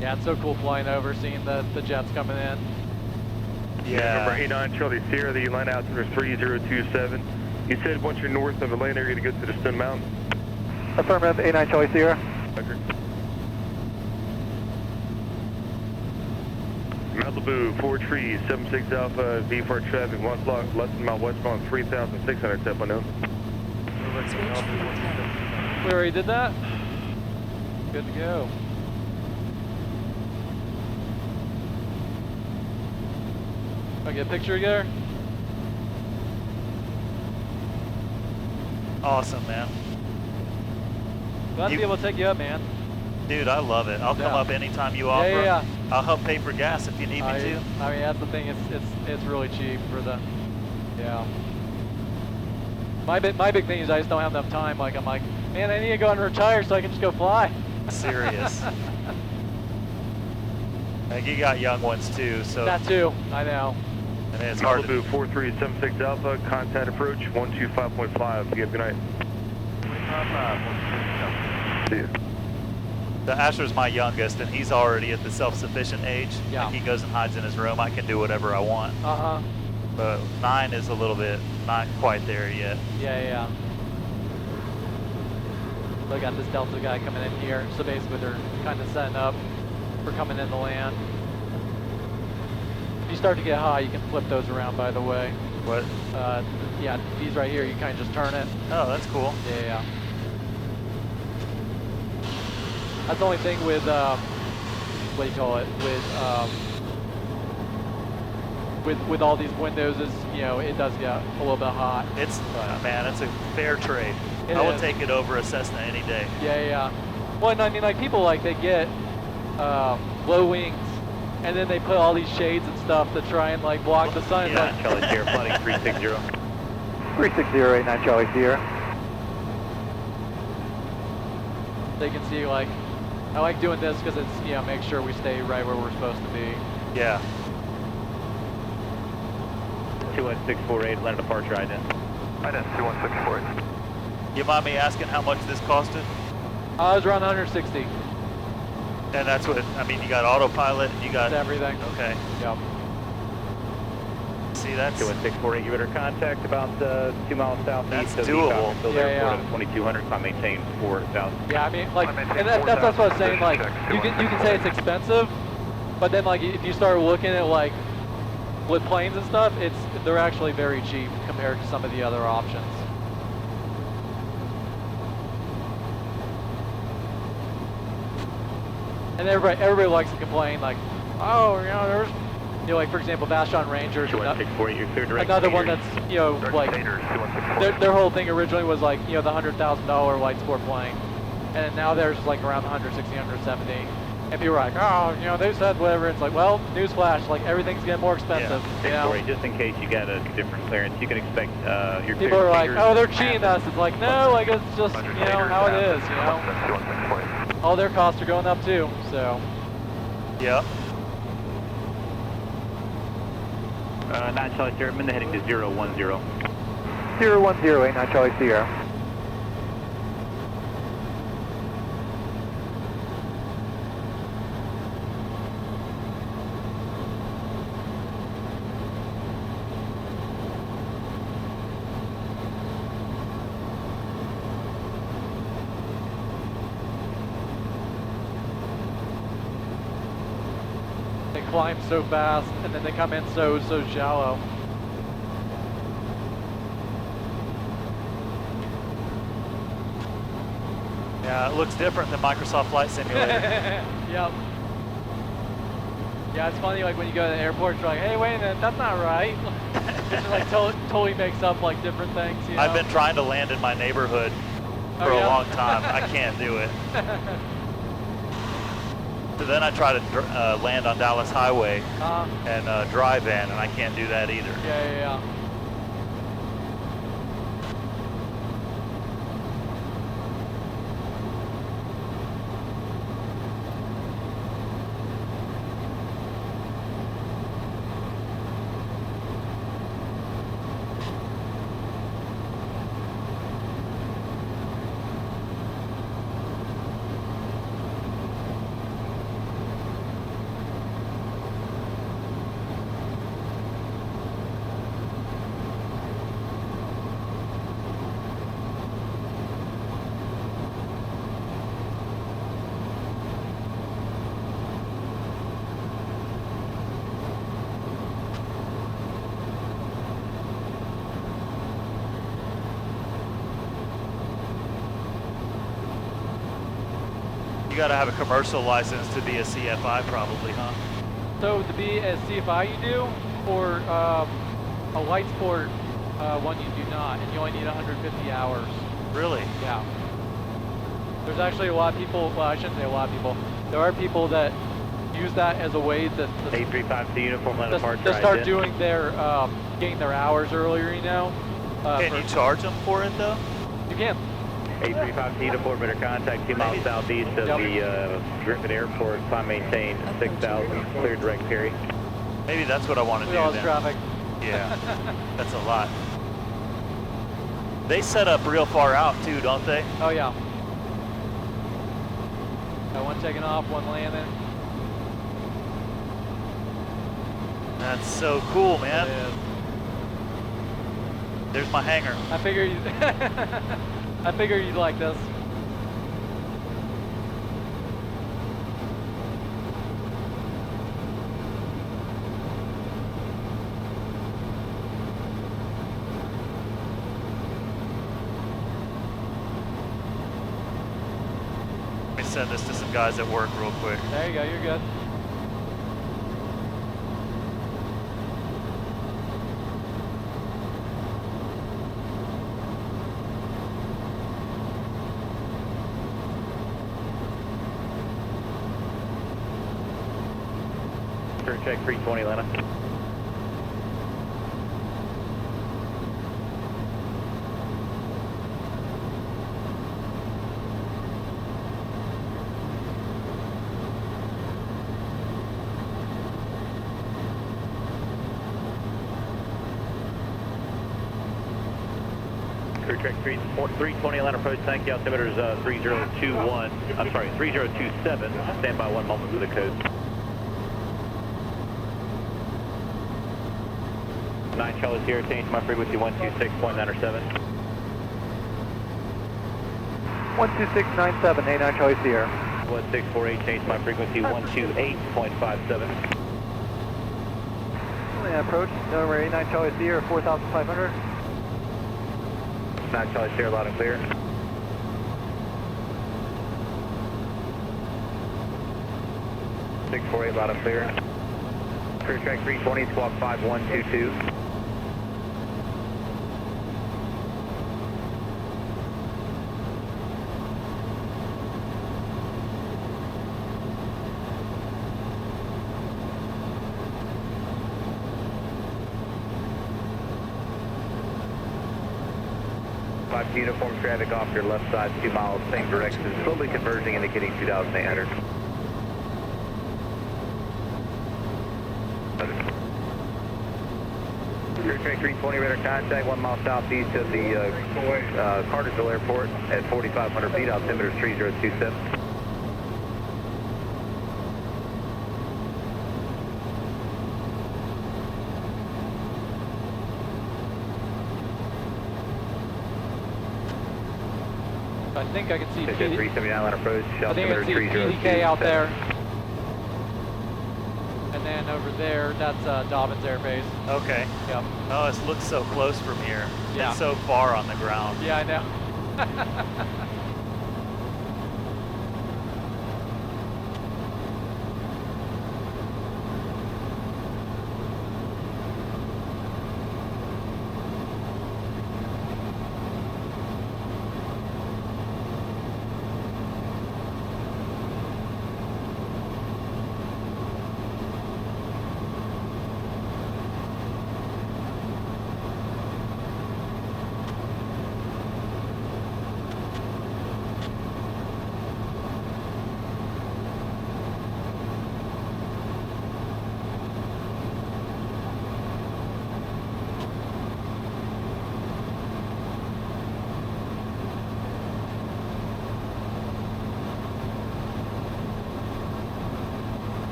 Yeah, it's so cool flying over, seeing the jets coming in. Yeah. Number 89 Charlie Sierra, the line out number 3027. You said once you're north of Atlanta, you're going to go to the Stone Mountain. Affirmative, 89 Charlie Sierra. Roger. Malibu, 4 trees, 76 Alpha, V4 traffic, 1 block, less than mile westbound, 3,600, step unknown. We already did that? Good to go. Can I get a picture together? Awesome, man. Glad to be able to take you up, man. Dude, I love it. I'll come Yeah. up anytime you offer. Yeah. I'll help pay for gas if you need me to. I mean, that's the thing. It's really cheap for the. Yeah. My big thing is I just don't have enough time. Like I'm like, man, I need to go and retire so I can just go fly. Serious. Like you got young ones too, so. That too. I know. I mean, it's hard to. Malibu, 4376 Alpha, contact approach, 125.5. You have a good night. See you. The Asher's my youngest, and he's already at the self-sufficient age. Yeah. Like he goes and hides in his room. I can do whatever I want. Uh-huh. But 9 is a little bit not quite there yet. Yeah. So I got this Delta guy coming in here. So basically they're kind of setting up for coming in to land. If you start to get high, you can flip those around, by the way. What? Yeah, these right here, you kind of just turn it. Oh, that's cool. Yeah. That's the only thing with, what do you call it, with all these windows is, you know, it does get a little bit hot. It's, man, it's a fair trade. It I would is. take it over a Cessna any day. Yeah. Well, and I mean, like, people, like, they get low wings, and then they put all these shades and stuff to try and, like, block the sun. Yeah. Like, Charlie Sierra, flooding 360. 360, 89 Charlie Sierra. they can see, like, I like doing this because it's, you know, make sure we stay right where we're supposed to be. Yeah. 21648, land departure ident. Ident 21648. You mind me asking how much this costed? It was around 160. And that's what, I mean, you got autopilot, you got... That's everything. Okay. Yep. See, that's... 21648, you better contact about 2 miles southeast That's of doable. the Yeah, airport yeah. at 2200, I maintain 4000. Yeah, I mean, like, I maintain and that's what I was 4,000 saying, like, you can say it's expensive, but then, like, if you start looking at, like, with planes and stuff, they're actually very cheap compared to some of the other options. And everybody likes to complain, like, oh, you know, there's, you know, like, for example, Vashon Rangers, 21648, you're clear direct. another one that's, you know, like, their whole thing originally was like, you know, the $100,000 light sport plane, and now there's like around 160, 170. And people are like, oh, you know, they said whatever. It's like, well, newsflash, like everything's getting more expensive. You know? Just in case you got a different clearance, you can expect your People are like, oh, they're cheating us. It's like, no, like it's just, you know, how it is, you know. All their costs are going up too, so. Yeah. 9 Charlie Sierra, I'm in the heading to 010. 010, 89 Charlie Sierra. They climb so fast, and then they come in so shallow. Yeah, it looks different than Microsoft Flight Simulator. Yep. Yeah, it's funny, like when you go to the airport, you're like, hey, wait a minute, that's not right. It just like totally makes up like different things, you know? I've been trying to land in my neighborhood for Oh, a yeah? long time. I can't do it. So then I try to land on Dallas Highway and drive in, and I can't do that either. Yeah. You got to have a commercial license to be a CFI probably, huh? So to be a CFI you do, or a light sport one you do not, and you only need 150 hours. Really? Yeah. There's actually a lot of people, well, I shouldn't say a lot of people, there are people that use that as a way to 835 uniform line departure. to start doing their, getting their hours earlier, you know. Can you charge them for it though? You can. 835 uniform, better contact 2 miles southeast of the Griffith Airport, climb maintain 6,000, clear direct carry. Maybe that's what I want to Look do at all this then. traffic. Yeah, that's a lot. They set up real far out too, don't they? Oh yeah. Got one taking off, one landing. That's so cool, man. It is. There's my hangar. I figure you I figure you'd like this. Let me send this to some guys at work real quick. There you go, you're good. Clear check 320 Atlanta. Clear check 320 Atlanta approach, thank you. Altimeter is 3021, I'm sorry, 3027. Stand by 1 moment for the code. 9 Charlie Sierra, change my frequency 126.907. 12697, 89 Charlie Sierra. 1648, change my frequency 128.57. Approach, number 89 Charlie Sierra, 4,500. 9 Charlie Sierra, loud and clear. .648, loud and clear. Clear track 320, squawk 5122. Uniform traffic off your left side, 2 miles, same direction, slowly converging, indicating 2,800. Clear track 320, radar contact, 1 mile southeast of the Cartersville Airport at 4,500 feet, altimeter is 3027. I think I can see 379 line approach, I think I altimeter can see 3027. PDK out there. And then over there, that's Dobbins Air Base. Okay. Yep. Oh, it looks so close from here. Yeah. It's so far on the ground. Yeah, I know.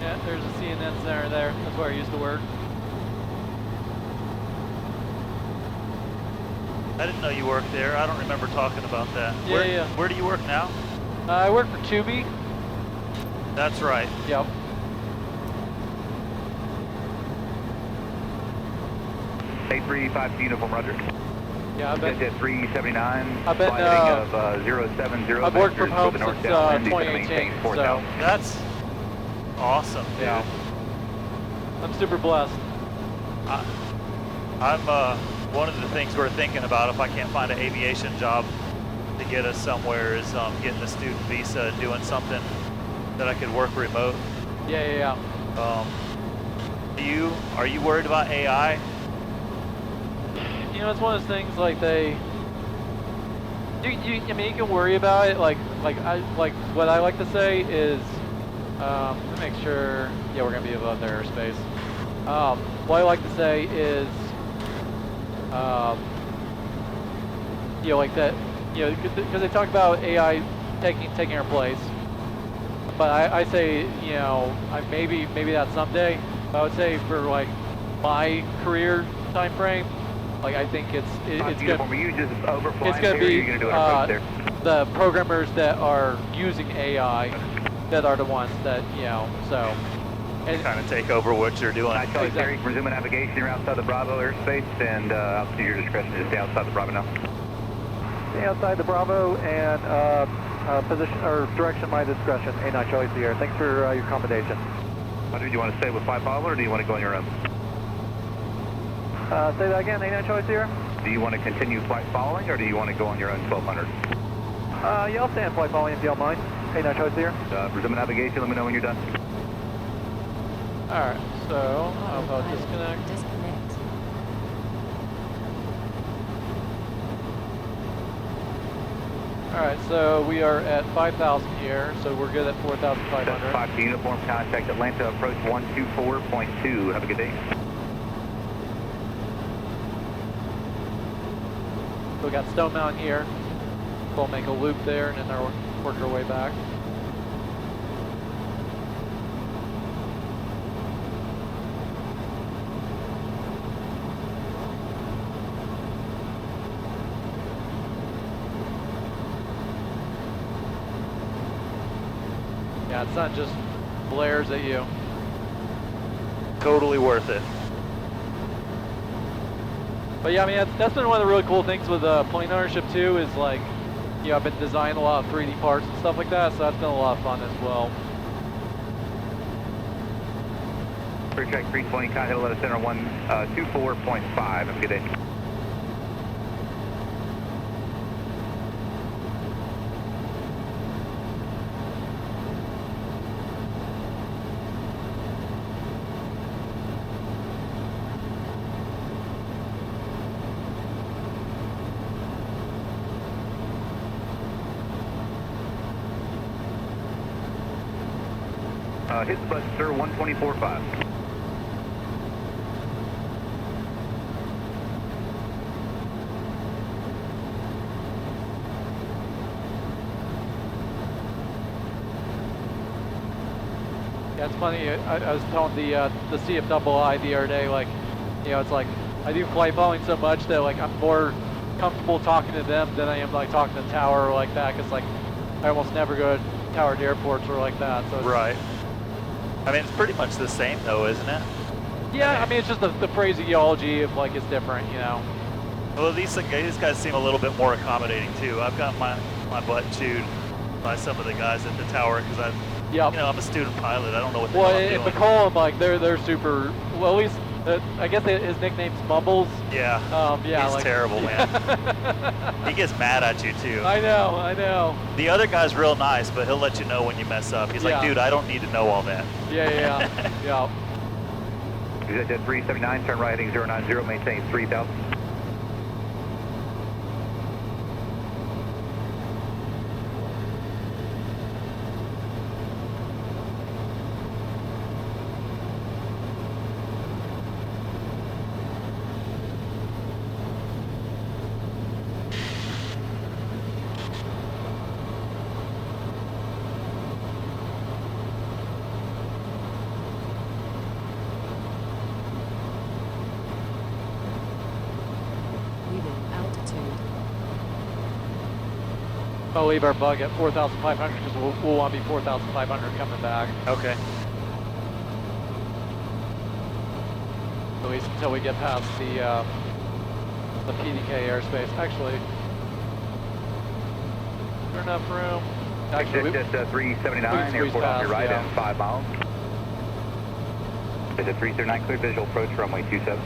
Yeah, there's a CNN center there. That's where I used to work. I didn't know you worked there. I don't remember talking about that. Yeah, yeah. Where do you work now? I work for Tubi. That's right. Yep. A35 uniform, roger. Yeah, I've been. Jet 379. I've been. Of 070. I've worked from home since 2018. So That's awesome, dude. yeah, I'm super blessed. I'm one of the things we're thinking about if I can't find an aviation job to get us somewhere is getting a student visa and doing something that I could work remote. Yeah. Are you worried about AI? You know, it's one of those things like I mean, you can worry about it. Like what I like to say is, let me make sure. Yeah, we're gonna be above their airspace. What I like to say is, you know, like that. You know, because they talk about AI taking our place. But I say, you know, maybe that's someday. I would say for like my career time frame, like I think it's gonna be the programmers that are using AI that are the ones that, you know, so. And Kind of take over what you're doing. Exactly. Resuming navigation. You're outside the Bravo airspace, and up to your discretion to stay outside the Bravo now. Stay outside the Bravo and position or direction my discretion. A9 Charlie Sierra. Thanks for your accommodation. Do you want to stay with Flight Follower or do you want to go on your own? Say that again, A9 Charlie Sierra. Do you want to continue flight following or do you want to go on your own 1200? Yeah, I'll stay on flight following if you don't mind. A9 Charlie Sierra. Resuming navigation. Let me know when you're done. all right, so how about disconnect? Disconnect. All right, so we are at 5,000 here, so we're good at 4,500. 5 to uniform, contact Atlanta, approach 124.2. Have a good day. So we got Stone Mountain here. We'll make a loop there and then they'll work our way back. Yeah, the sun just blares at you. Totally worth it. But yeah, I mean, that's been one of the really cool things with plane ownership too, is like, you know, I've been designing a lot of 3D parts and stuff like that, so that's been a lot of fun as well. Clear track 320, KATL at center 124.5. Have a good day. Hit the button, sir, 124.5. Yeah, it's funny, I was telling the CFII the other day, like, you know, it's like, I do flight following so much that like I'm more comfortable talking to them than I am like talking to Tower or like that, because like, I almost never go to Tower to airports or like that. So Right. I mean, it's pretty much the same though, isn't it? Yeah, I mean, it's just the phraseology of like, it's different, you know. Well, these guys seem a little bit more accommodating too. I've got my butt chewed by some of the guys at the tower because you know, I'm a student pilot. I don't know what the hell I'm doing. McCollum, like they're super. Well, at least I guess his nickname's Mumbles. Yeah. Yeah. He's like, terrible, man. He gets mad at you too. I know. The other guy's real nice, but he'll let you know when you mess up. He's like, dude, I don't need to know all that. Yeah. Jet 379, turn right heading 090, maintain 3,000. I'll leave our bug at 4,500 because we'll want to be 4,500 coming back. Okay. At least until we get past the PDK airspace. Actually, is there enough room? Actually, Exit at 379, squeeze airport on past, your right yeah. and 5 miles. Exit 339, clear visual approach runway 27.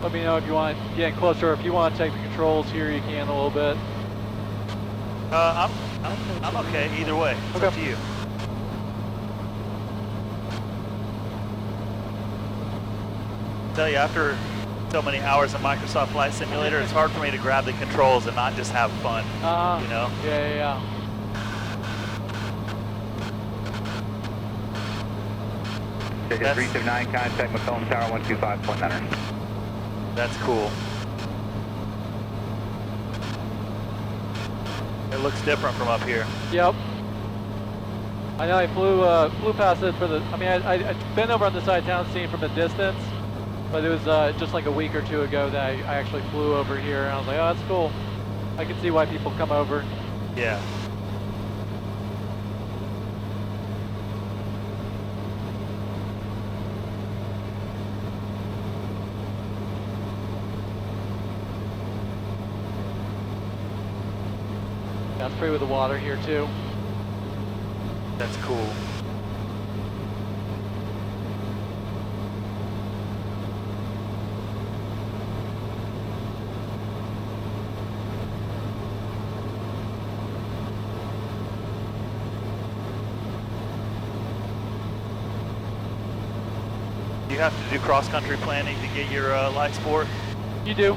let me know if you want to get closer. If you want to take the controls here, you can a little bit. I'm okay either way. It's Okay. up to you. Tell you, after so many hours of Microsoft Flight Simulator, it's hard for me to grab the controls and not just have fun. You know? Yeah. Exit 379, contact McComb Tower 125.9. That's cool. It looks different from up here. Yep. I know I flew past it for the. I mean, I'd been over on the side of town seeing from a distance, but it was just like a week or two ago that I actually flew over here, and I was like, oh, that's cool. I can see why people come over. Yeah. That's free with the water here too. That's cool. You have to do cross-country planning to get your light sport? You do.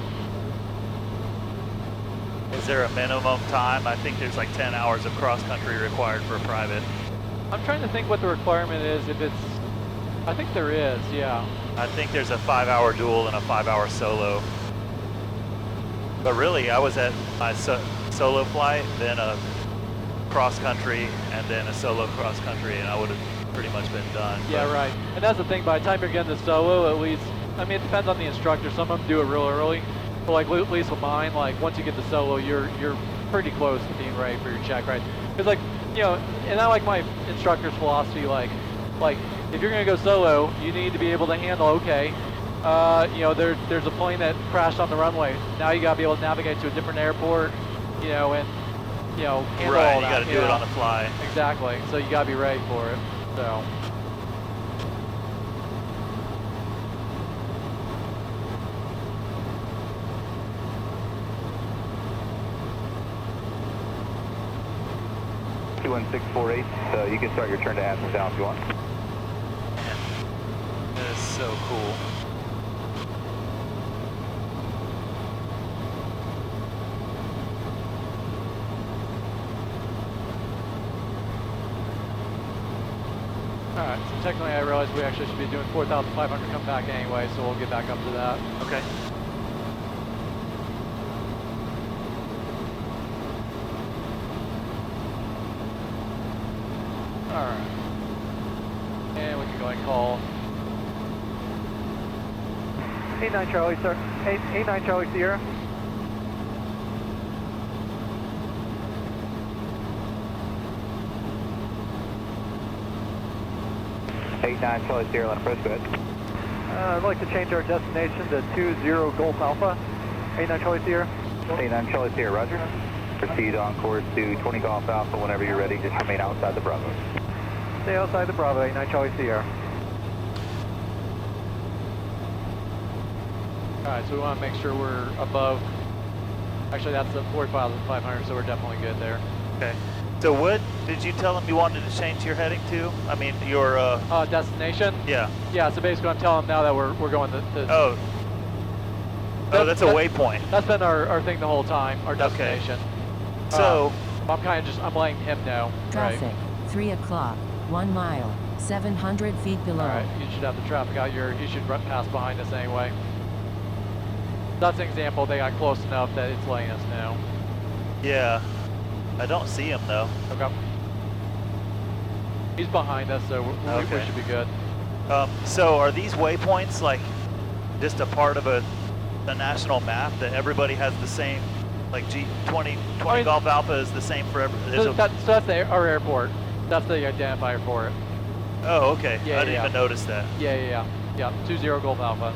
Is there a minimum time? I think there's like 10 hours of cross-country required for a private. I'm trying to think what the requirement is. If it's, I think there is. Yeah. I think there's a 5-hour dual and a 5-hour solo. But really, I was at my solo flight, then a cross-country, and then a solo cross-country, and I would have pretty much been done. Yeah, but right. And that's the thing. By the time you're getting the solo, at least, I mean, it depends on the instructor. Some of them do it real early. But like at least with mine, like once you get the solo, you're pretty close to being ready for your check, right? Because like, you know, and I like my instructor's philosophy, like if you're gonna go solo, you need to be able to handle, okay, you know, there's a plane that crashed on the runway. Now you gotta be able to navigate to a different airport, you know, and you know, handle right, all you that. got to do it on the fly. Exactly. So you gotta be ready for it. So. You can start your turn to Athens down if you want. That is so cool. Alright, so technically I realize we actually should be doing 4,500 come back anyway, so we'll get back up to that. Okay. Alright. And we can go ahead and call. 89 Charlie, sir. 89 Charlie Sierra. 89 Charlie Sierra, line approach, go ahead. I'd like to change our destination to 20 Golf Alpha. 89 Charlie Sierra. 89 Charlie Sierra, roger. Proceed on course to 20 Golf Alpha whenever you're ready. Just remain outside the Bravo. Stay outside the Bravo, 89 Charlie Sierra. Alright, so we want to make sure we're above. Actually, that's the 45,500, so we're definitely good there. Okay. So what did you tell them you wanted to change your heading to? I mean, your Destination? yeah. Yeah, so basically I'm telling them now that we're going to Oh, that's a waypoint. That's been our thing the whole time, our destination. So I'm kind of just, I'm letting him know. Traffic, Right? 3 o'clock, 1 mile, 700 feet below. Alright, you should have the traffic out here. You should pass behind us anyway. That's an example. They got close enough that it's letting us know. yeah, I don't see him though. Okay. He's behind us, so we should be good. So are these waypoints like just a part of a national map that everybody has the same, like G20 Golf Alpha is the same for every? So that's our airport. That's the identifier for it. Oh, okay. Yeah, I didn't even notice that. Yeah. 20 Golf Alpha.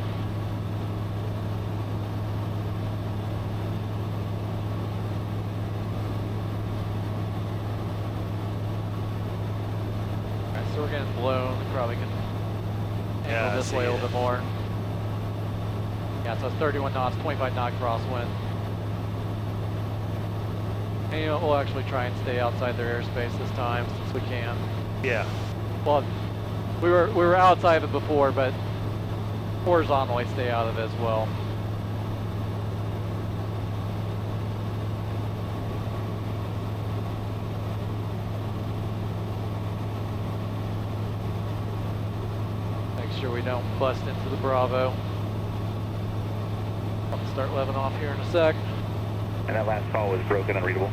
Alright, so we're getting blown. We probably can angle this way a little bit more. Yeah, so it's 31 knots, 25 knot crosswind. And you know, we'll actually try and stay outside their airspace this time since we can. Yeah. Well, we were outside of it before, but horizontally stay out of it as well. Make sure we don't bust into the Bravo. I'll start leveling off here in a sec. And that last call was broken, unreadable.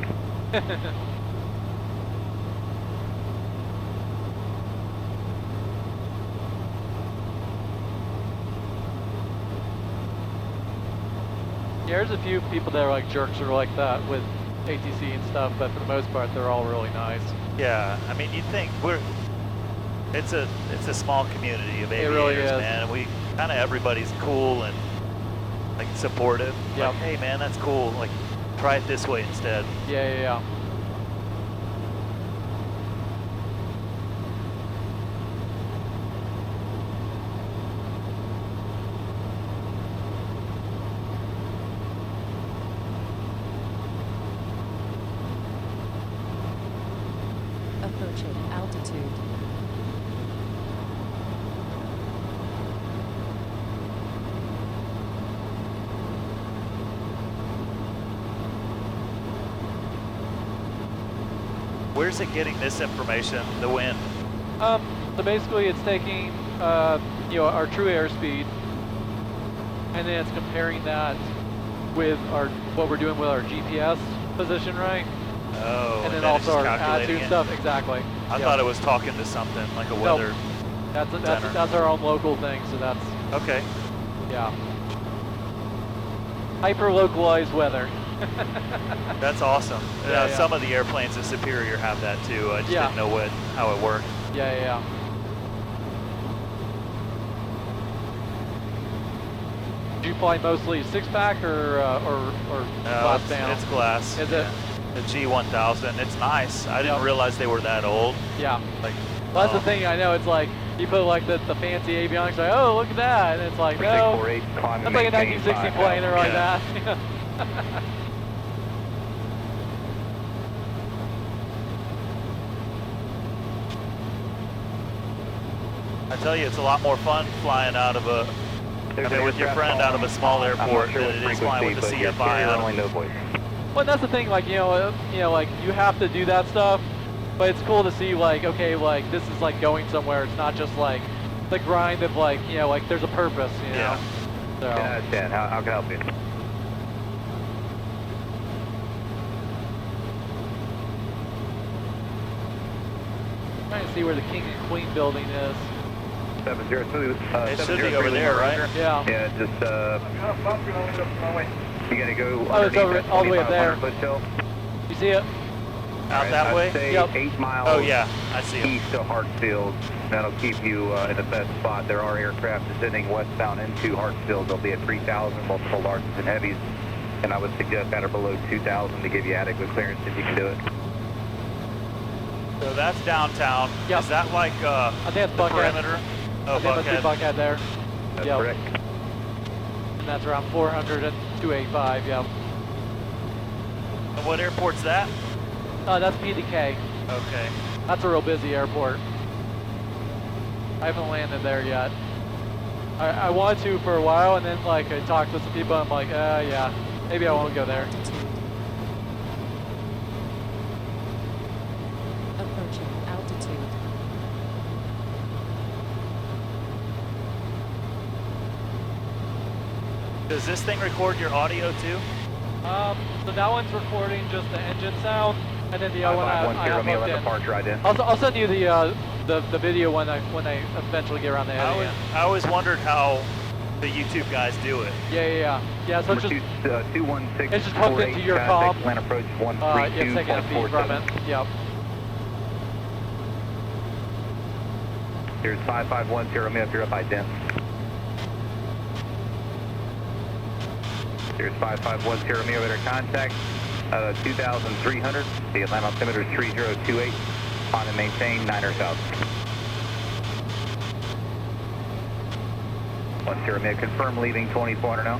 Yeah, there's a few people that are like jerks or like that with ATC and stuff, but for the most part, they're all really nice. Yeah, I mean, you think it's a small community of aviators, It really is. man. And we kind of everybody's cool and like supportive. Yep. Like, hey, man, that's cool. Like, try it this way instead. Yeah. Approaching altitude. Where's it getting this information? The wind. So basically, it's taking our true airspeed, and then it's comparing that with what we're doing with our GPS position, right? Oh, and then it's also our calculating attitude it. stuff. Exactly. I thought it was talking to something like a Nope. weather. That's our own local thing. So that's Okay. yeah. Hyper localized weather. That's awesome. Yeah. Some of the airplanes in Superior have that too. I just Yeah. didn't know how it worked. Yeah. Do you fly mostly 6-pack or glass panel? It's glass. Is it? The G1000. It's nice. I didn't Yep. realize they were that old. Yeah. Like, Well, that's the thing. I know it's like you put like the fancy avionics, like, oh, look at that, and it's like, no, 648, climb that's and like a maintain 1960 5 plane or like Yeah. that. I tell you, it's a lot more fun flying out of with your friend out of a small airport than it is flying with the CFI out only of. no voice. Well, that's the thing. Like like you have to do that stuff, but it's cool to see like, okay, like this is like going somewhere. It's not just like the grind of like like there's a purpose. You know. Yeah. So. 10 out of 10. How can I help you? Trying to see where the King and Queen building is. 702. It should be over there, right? Yeah. Yeah, just you gotta go. Oh, it's over all the way up there. 500 foot hill. You see it? Out that way? I'd say Yep. 8 miles Oh yeah, I see him. east of Hartsfield. That'll keep you in the best spot. There are aircraft descending westbound into Hartsfield. They'll be at 3,000, multiple larges and heavies. And I would suggest at or below 2,000 to give you adequate clearance if you can do it. So that's downtown. Yep. Is that like I think that's the Buckhead. perimeter? Oh, I think that's Buckhead. the Buckhead there. That's Yep. correct. And that's around 400 and 285, yep. And what airport's that? That's PDK. Okay. That's a real busy airport. I haven't landed there yet. I wanted to for a while, and then like I talked with some people, and I'm like, yeah, maybe I won't go there. Approaching altitude. Does this thing record your audio too? So that one's recording just the engine sound, and then the other one I 551 have Romeo hooked at in. departure ident. I'll send you the video when I eventually get around the heading. I always wondered how the YouTube guys do it. Yeah. So it's Number just 216 it's just hooked into your comm. Land approach It's taking a feed from it. 132.47. Yep. Here's 5510 Romeo if you're up ident. Here's 5510 Romeo at our contact. 2,300. The Atlanta altimeter is 3028. On and maintain 9 south. 10 Romeo, confirm leaving 2400 now.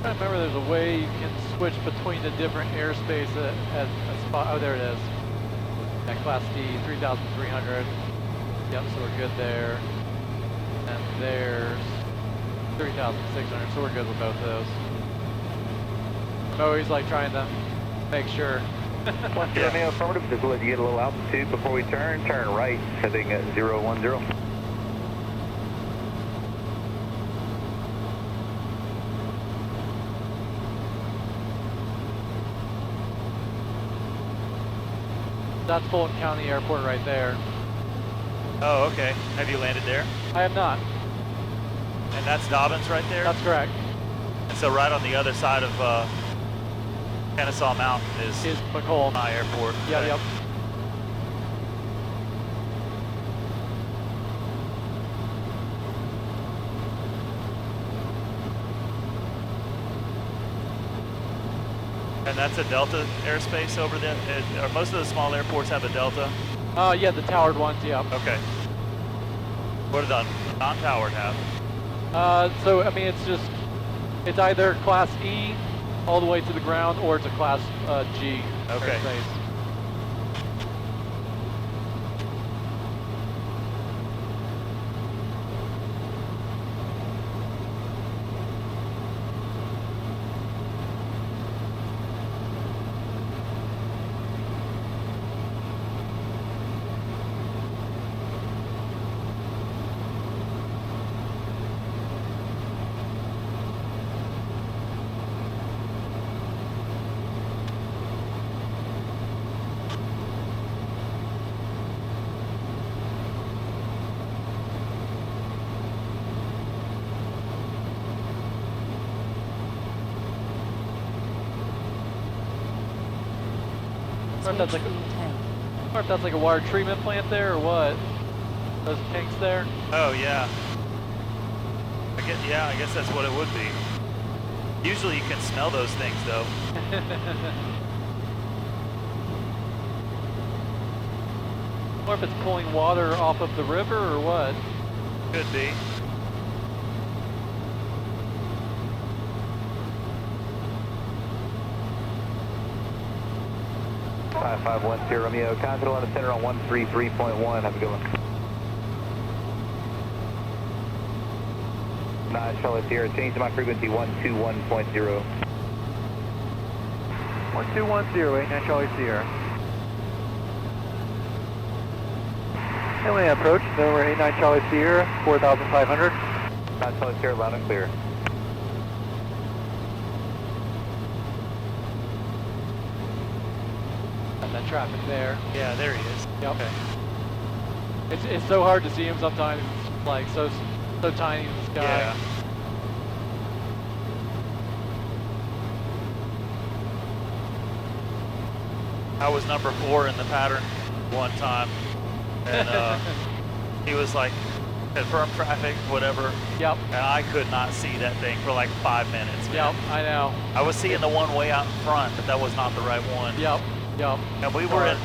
I remember there's a way you can switch between the different airspace at a spot. Oh, there it is. At Class D, 3,300. Yep, so we're good there. And there's 3,600, so we're good with both of those. I'm always like trying to make sure. 10 Romeo affirmative, just to let you get a little altitude before we turn right, heading at 010. That's Fulton County Airport right there. Oh, okay. Have you landed there? I have not. And that's Dobbins right there? That's correct. And so right on the other side of Kennesaw Mountain is McCollum. my airport. Yeah, yep. And that's a Delta airspace over there? Or most of the small airports have a Delta? Yeah, the towered ones, yeah. Okay. What do the non-towered have? So, I mean, it's either Class E all the way to the ground, or it's a Class G Okay. airspace. I wonder if that's like a water treatment plant there, or what? Those tanks there? Oh, yeah. I guess that's what it would be. Usually you can smell those things though. Or if it's pulling water off of the river or what. Could be. Five 510 Romeo, contact on the center on 133.1. Have a good one. 9 Charlie Sierra, change to my frequency 121.0. 1210, 89 Charlie Sierra. And we approach, number 89 Charlie Sierra, 4,500. 9 Charlie Sierra, loud and clear. Got that traffic there. Yeah, there he is. Yep. Okay. It's so hard to see him sometimes. It's like so tiny in the sky. Yeah. I was number 4 in the pattern one time, and he was like, confirm traffic, whatever. Yep. And I could not see that thing for like 5 minutes. Man. Yep. I know. I was seeing the one way out in front, but that was not the right one. Yep. Yep. And we were in,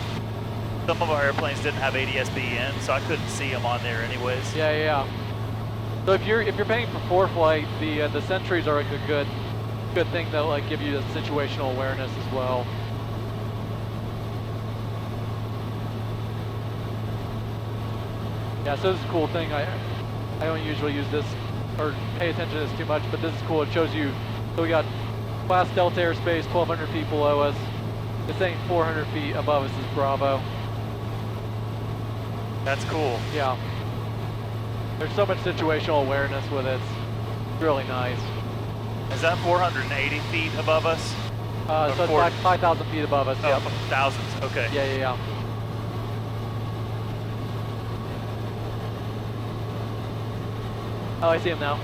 some of our airplanes didn't have ADS-B in, so I couldn't see them on there anyways. Yeah. Yeah. So if you're paying for ForeFlight, the sentries are like a good thing that like give you the situational awareness as well. Yeah, so this is a cool thing. I don't usually use this or pay attention to this too much, but this is cool. It shows you, so we got class Delta airspace, 1,200 feet below us. It's saying 400 feet above us is Bravo. That's cool. Yeah. There's so much situational awareness with it. It's really nice. Is that 480 feet above us? So it's 5,000 feet above us. Oh, Yep. thousands, okay. Yeah. Oh, I see him now.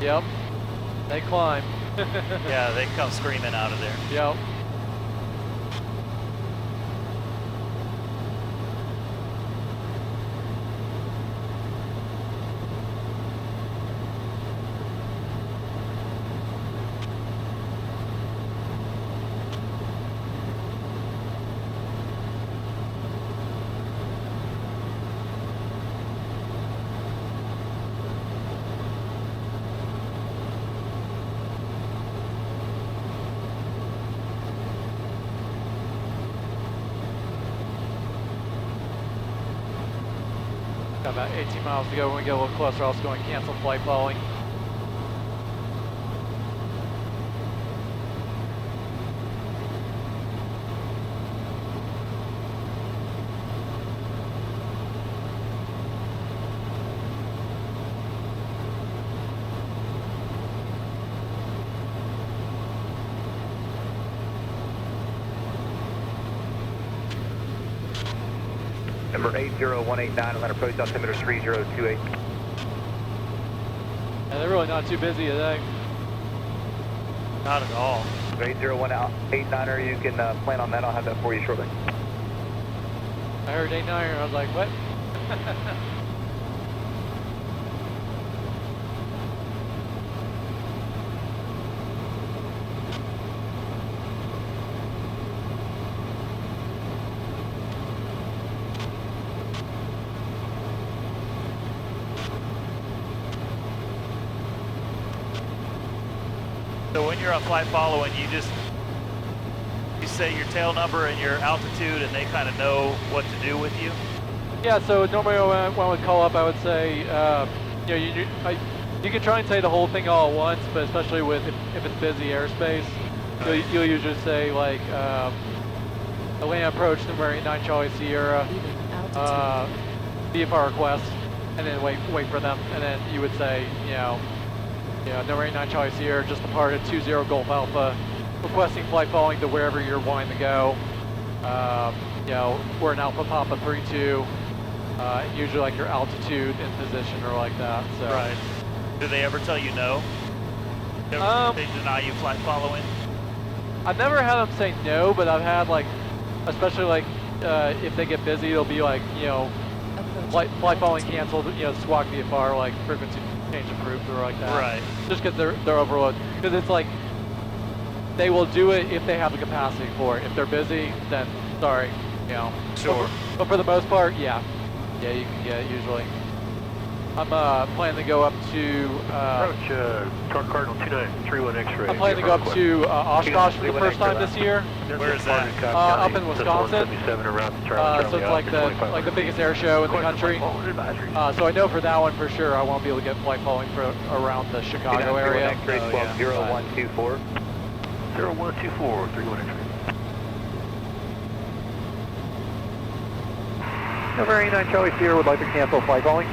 Yep. They climb. Yeah, they come screaming out of there. Yep. Got about 18 miles to go. When we get a little closer, I'll just go and cancel flight following. Number 80189, Atlanta approach altimeter 3028. And they're really not too busy today. Not at all. 80189er, you can plan on that. I'll have that for you shortly. I heard 89er, I was like, what? So when you're on flight following, you say your tail number and your altitude, and they kind of know what to do with you? Yeah, so normally when I would call up, I would say, you can try and say the whole thing all at once, but especially with if it's busy airspace, you'll usually say like, Atlanta approach number 89 Charlie Sierra, VFR request, and then wait for them, and then you would say, number 89 Charlie Sierra, just departed 20 Golf Alpha, requesting flight following to wherever you're wanting to go. We're in Alpha Papa 32, usually like your altitude and position or like that. So. Right. Do they ever tell you no? They deny you flight following? I've never had them say no, but I've had like, especially like if they get busy, it'll be like, flight following canceled, you know, squawk VFR, like frequency change approved or like that. Right. Just because they're overloaded. Because it's like, they will do it if they have the capacity for it. If they're busy, then sorry, you know. Sure. But for the most part, yeah. Yeah, you can get it usually. I'm planning to go up to... Approach Cardinal 2931 X-ray. I'm planning to go up to Oshkosh for the first time this year. Where is that? Up in Wisconsin. So it's like like the biggest air show in the country. So I know for that one for sure I won't be able to get flight following for around the Chicago area. X-ray 12124. 0124, 31 X-ray. Number 89 Charlie Sierra would like to cancel flight following.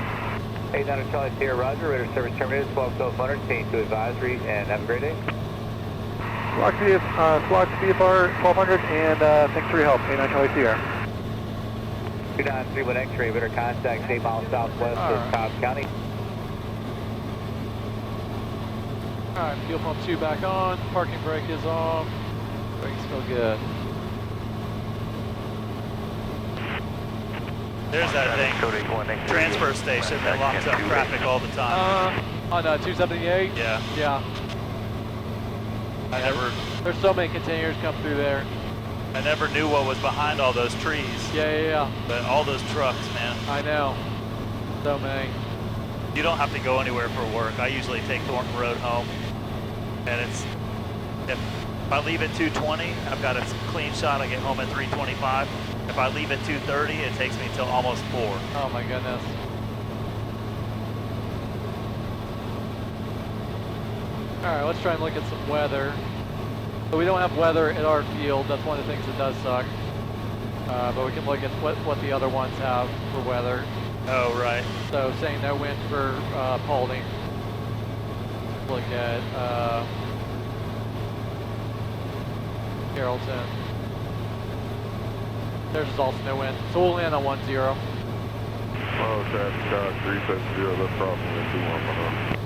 89 Charlie Sierra, Roger. Radar service terminated. 12-1200. Change to advisory and have a great day. Squawk VFR 1200 and thanks for your help. 89 Charlie Sierra. 2931 X-ray. Radar contact 8 miles southwest of Cobb County. Alright, fuel pump 2 back on. Parking brake is off. Brake's still good. There's that thing. Transfer station that locks up traffic all the time. On 278? Yeah. Yeah. There's so many containers come through there. I never knew what was behind all those trees. Yeah. But all those trucks, man. I know. So many. You don't have to go anywhere for work. I usually take Thornton Road home. And if I leave at 2:20, I've got a clean shot. I get home at 3:25. If I leave at 2:30, it takes me till almost 4. Oh my goodness. Alright, let's try and look at some weather. So we don't have weather at our field. That's one of the things that does suck. But we can look at what the other ones have for weather. Oh, right. So saying no wind for Paulding. Look at Carrollton. There's also no wind. So we'll land on 1-0. Oh, traffic car 370, left crossing at 21.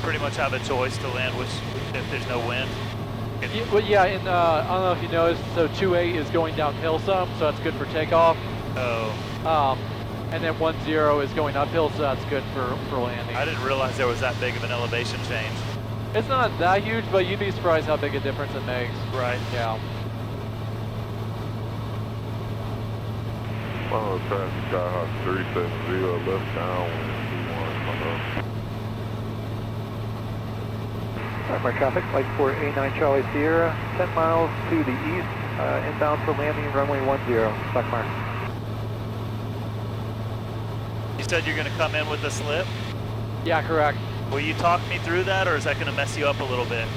Pretty much have a choice to land if there's no wind. Well, yeah, and I don't know if you noticed, so 2-8 is going downhill some, so that's good for takeoff. Oh. And then 1-0 is going uphill, so that's good for landing. I didn't realize there was that big of an elevation change. It's not that huge, but you'd be surprised how big a difference it makes. Right. Yeah. Oh, traffic car 370, left down 21. Alright, my traffic, like for 89 Charlie Sierra, 10 miles to the east, inbound for landing runway 10, stock mark. You said you're going to come in with a slip? Yeah, correct. Will you talk me through that, or is that going to mess you up a little bit?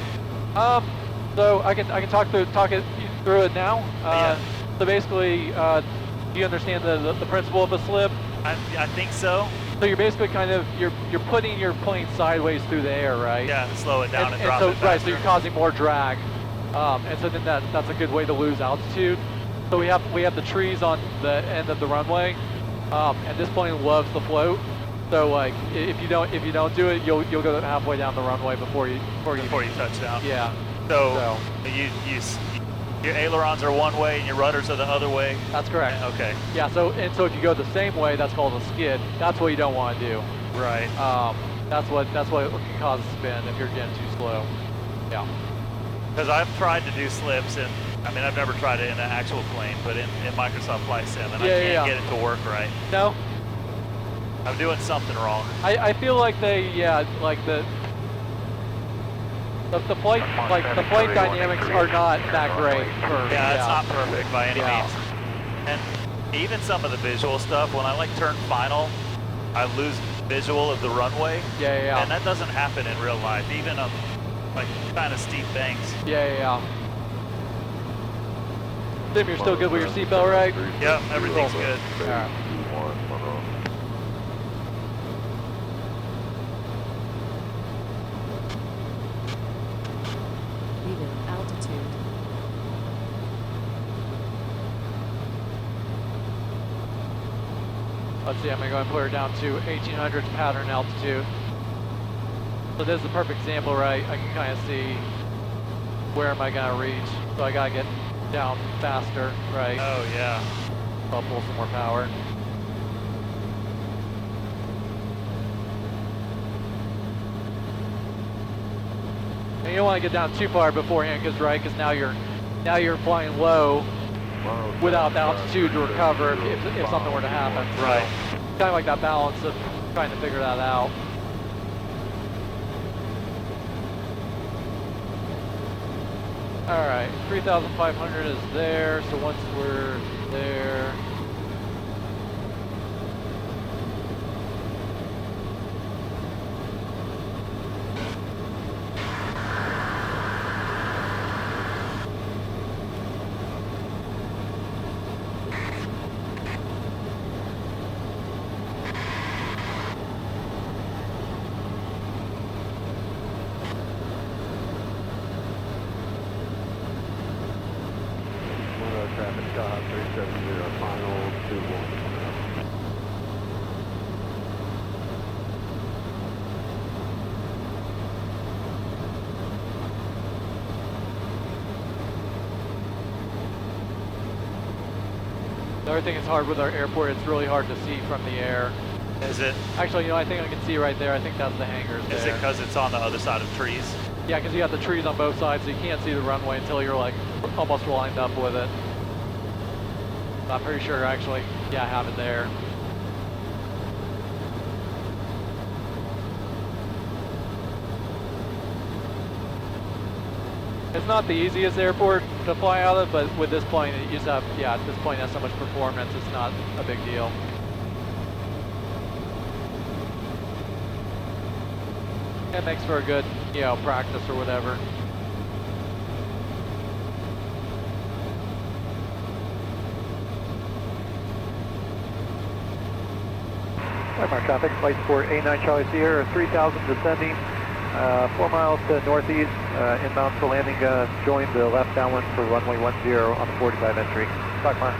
So I can talk it through it now. Yeah. So basically, do you understand the principle of a slip? I think so. So you're basically kind of you're putting your plane sideways through the air, right? Yeah, slow it down and drop so, it faster. right, so you're causing more drag, and so then that's a good way to lose altitude. So we have the trees on the end of the runway, and this plane loves the float. So like if you don't do it, you'll go halfway down the runway before you touch down. Yeah. So your ailerons are one way and your rudders are the other way. That's correct. Okay. Yeah. So if you go the same way, that's called a skid. That's what you don't want to do. Right. That's what can cause a spin if you're getting too slow. Yeah. Because I've tried to do slips, and I mean I've never tried it in an actual plane, but in Microsoft Flight Sim, and I can't get it to work right. No. I'm doing something wrong. I feel like the flight dynamics are not that great. It's not perfect by any means. And even some of the visual stuff, when I turn final, I lose visual of the runway. Yeah. And that doesn't happen in real life, even on kind of steep banks. Yeah. Tim, you're still good with your seatbelt, right? Yep, everything's good. All right. Even altitude. Let's see, I'm going to go and put her down to 1800 pattern altitude. So this is the perfect example, right? I can kind of see where am I going to reach. So I got to get down faster, right? Oh, yeah. I'll pull some more power. And you don't want to get down too far beforehand, because now you're flying low without the altitude to recover if something were to happen. Right. So, kind of like that balance of trying to figure that out. All right, 3,500 is there. So once we're there. Traffic stop, 370, final 21. The other thing that's hard with our airport, it's really hard to see from the air. Is it? Actually, you know, I think I can see right there. I think that's the hangars there. Is it because it's on the other side of trees? Yeah, because you got the trees on both sides, so you can't see the runway until you're like almost lined up with it. I'm pretty sure actually, yeah, I have it there. It's not the easiest airport to fly out of, but with this plane, it used to have, yeah, this plane has so much performance, it's not a big deal. It makes for a good, you know, practice or whatever. Our traffic, flight support A9 Charlie Sierra, 3000 descending, 4 miles to northeast, inbound for landing, join the left downwind for runway 10 on the 45 entry. Stock mark.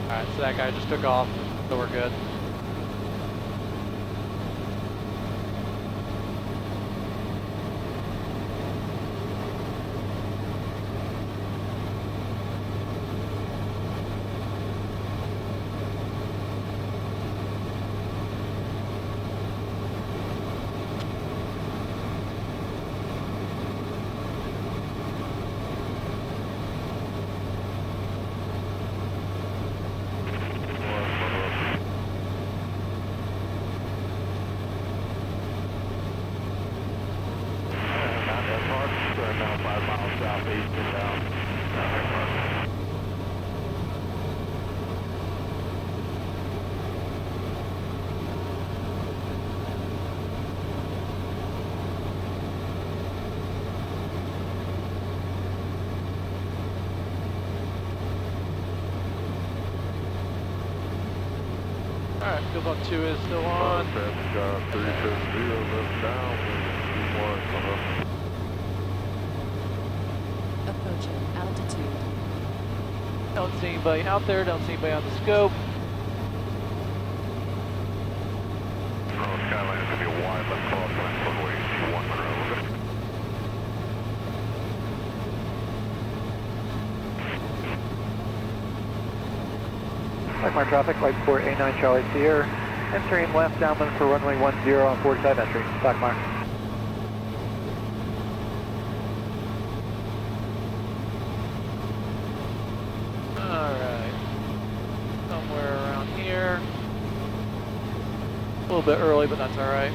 Alright, so that guy just took off, so we're good. Now 5 miles southeast and down. Alright, field on 2 is still on. Traffic stop, 370, left down, 21. Approaching altitude. Don't see anybody out there, don't see anybody on the scope. Skyline is going to be a wide left crosswind, runway 21 Monroe. Our traffic, flight support A9 Charlie Sierra, entering left downwind for runway 10 on 45 entry. Stock mark. Alright. Somewhere around here. A little bit early, but that's alright.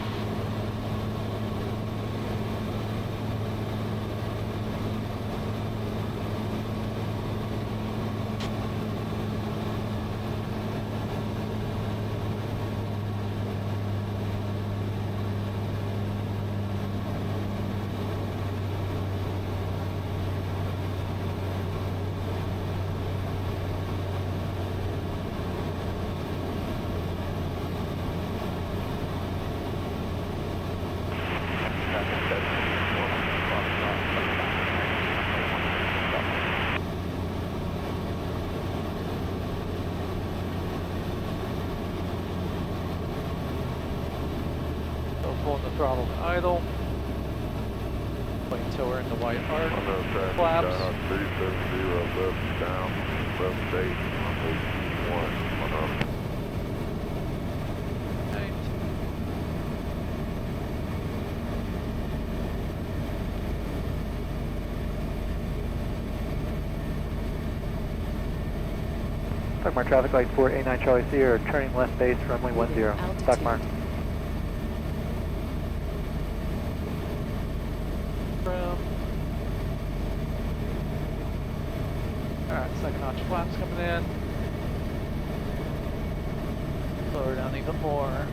on the throttle to idle. Wait until we're in the white arc. Flaps. Flaps. 370 left down, left 8, runway 1 up. Right. Stock mark traffic light 489 Charlie Sierra, turning left base, runway 10. Stock mark. Alright, second notch flaps coming in. Lower down even more.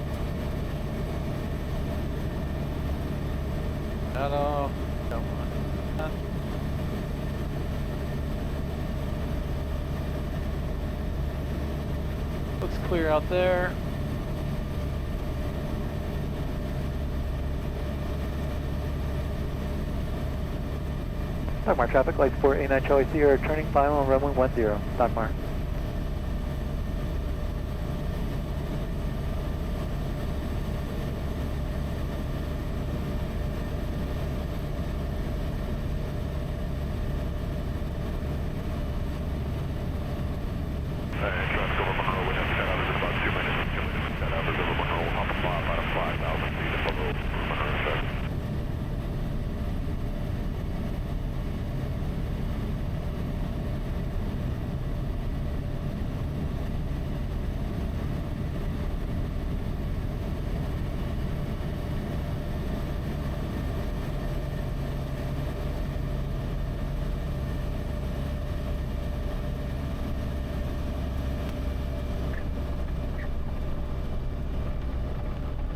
Don't want. Looks clear out there. Stock mark traffic lights 489 Charlie Sierra, turning final on runway 10. Stock mark.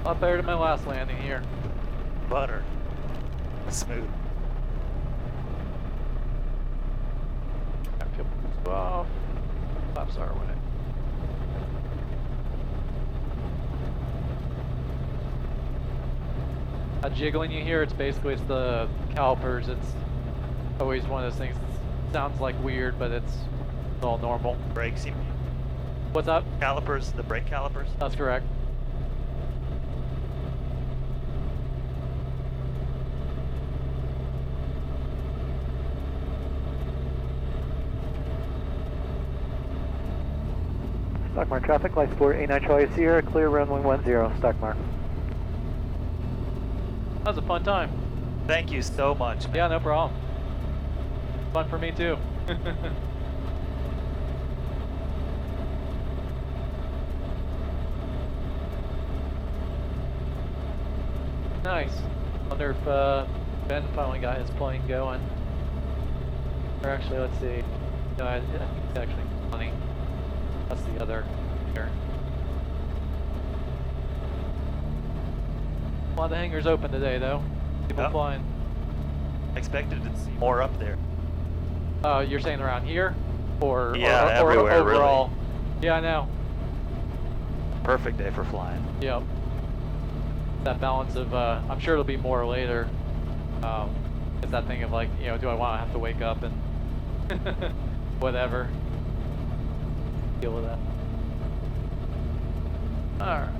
A lot better than my last landing here. Butter. Smooth. Fuel boost off. Flaps are away. That jiggling you hear, it's basically the calipers. It's always one of those things that sounds like weird, but it's all normal. Brakes, you mean? What's up? Calipers, the brake calipers? That's correct. Stock mark traffic lights 489 Charlie Sierra, clear runway 10. Stock mark. That was a fun time. Thank you so much, man. Yeah, no problem. Fun for me too. Nice. Wonder if Ben finally got his plane going. Or actually, let's see. No, it's actually funny. That's the other hangar. A lot of hangars open today, though. People Yep. flying. Expected to see more up there. You're saying around here, or Yeah, or everywhere, overall? Yeah, I know. Perfect day for flying. Yep. That balance of, I'm sure it'll be more later. It's that thing of like, you know, do I want to have to wake up and whatever. Deal with that. Alright.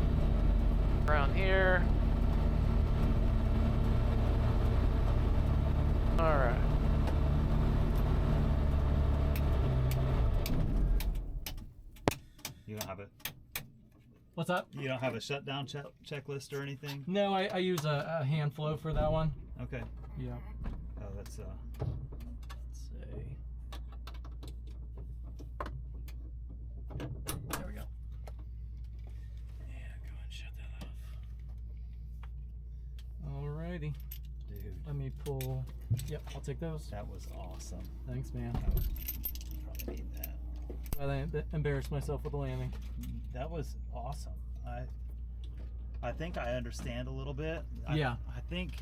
Around here. Alright. You don't have a What's up? you don't have a shutdown checklist or anything? No, I use a hand flow for that one. Okay. Yeah. Oh, that's Let's see. There we go. yeah. Go ahead and shut that off. Alrighty. Dude, Let me pull. Yep, I'll take those. that was awesome. Thanks, man. I would probably need that. I embarrassed myself with the landing. That was awesome. I think I understand a little bit. Yeah. I think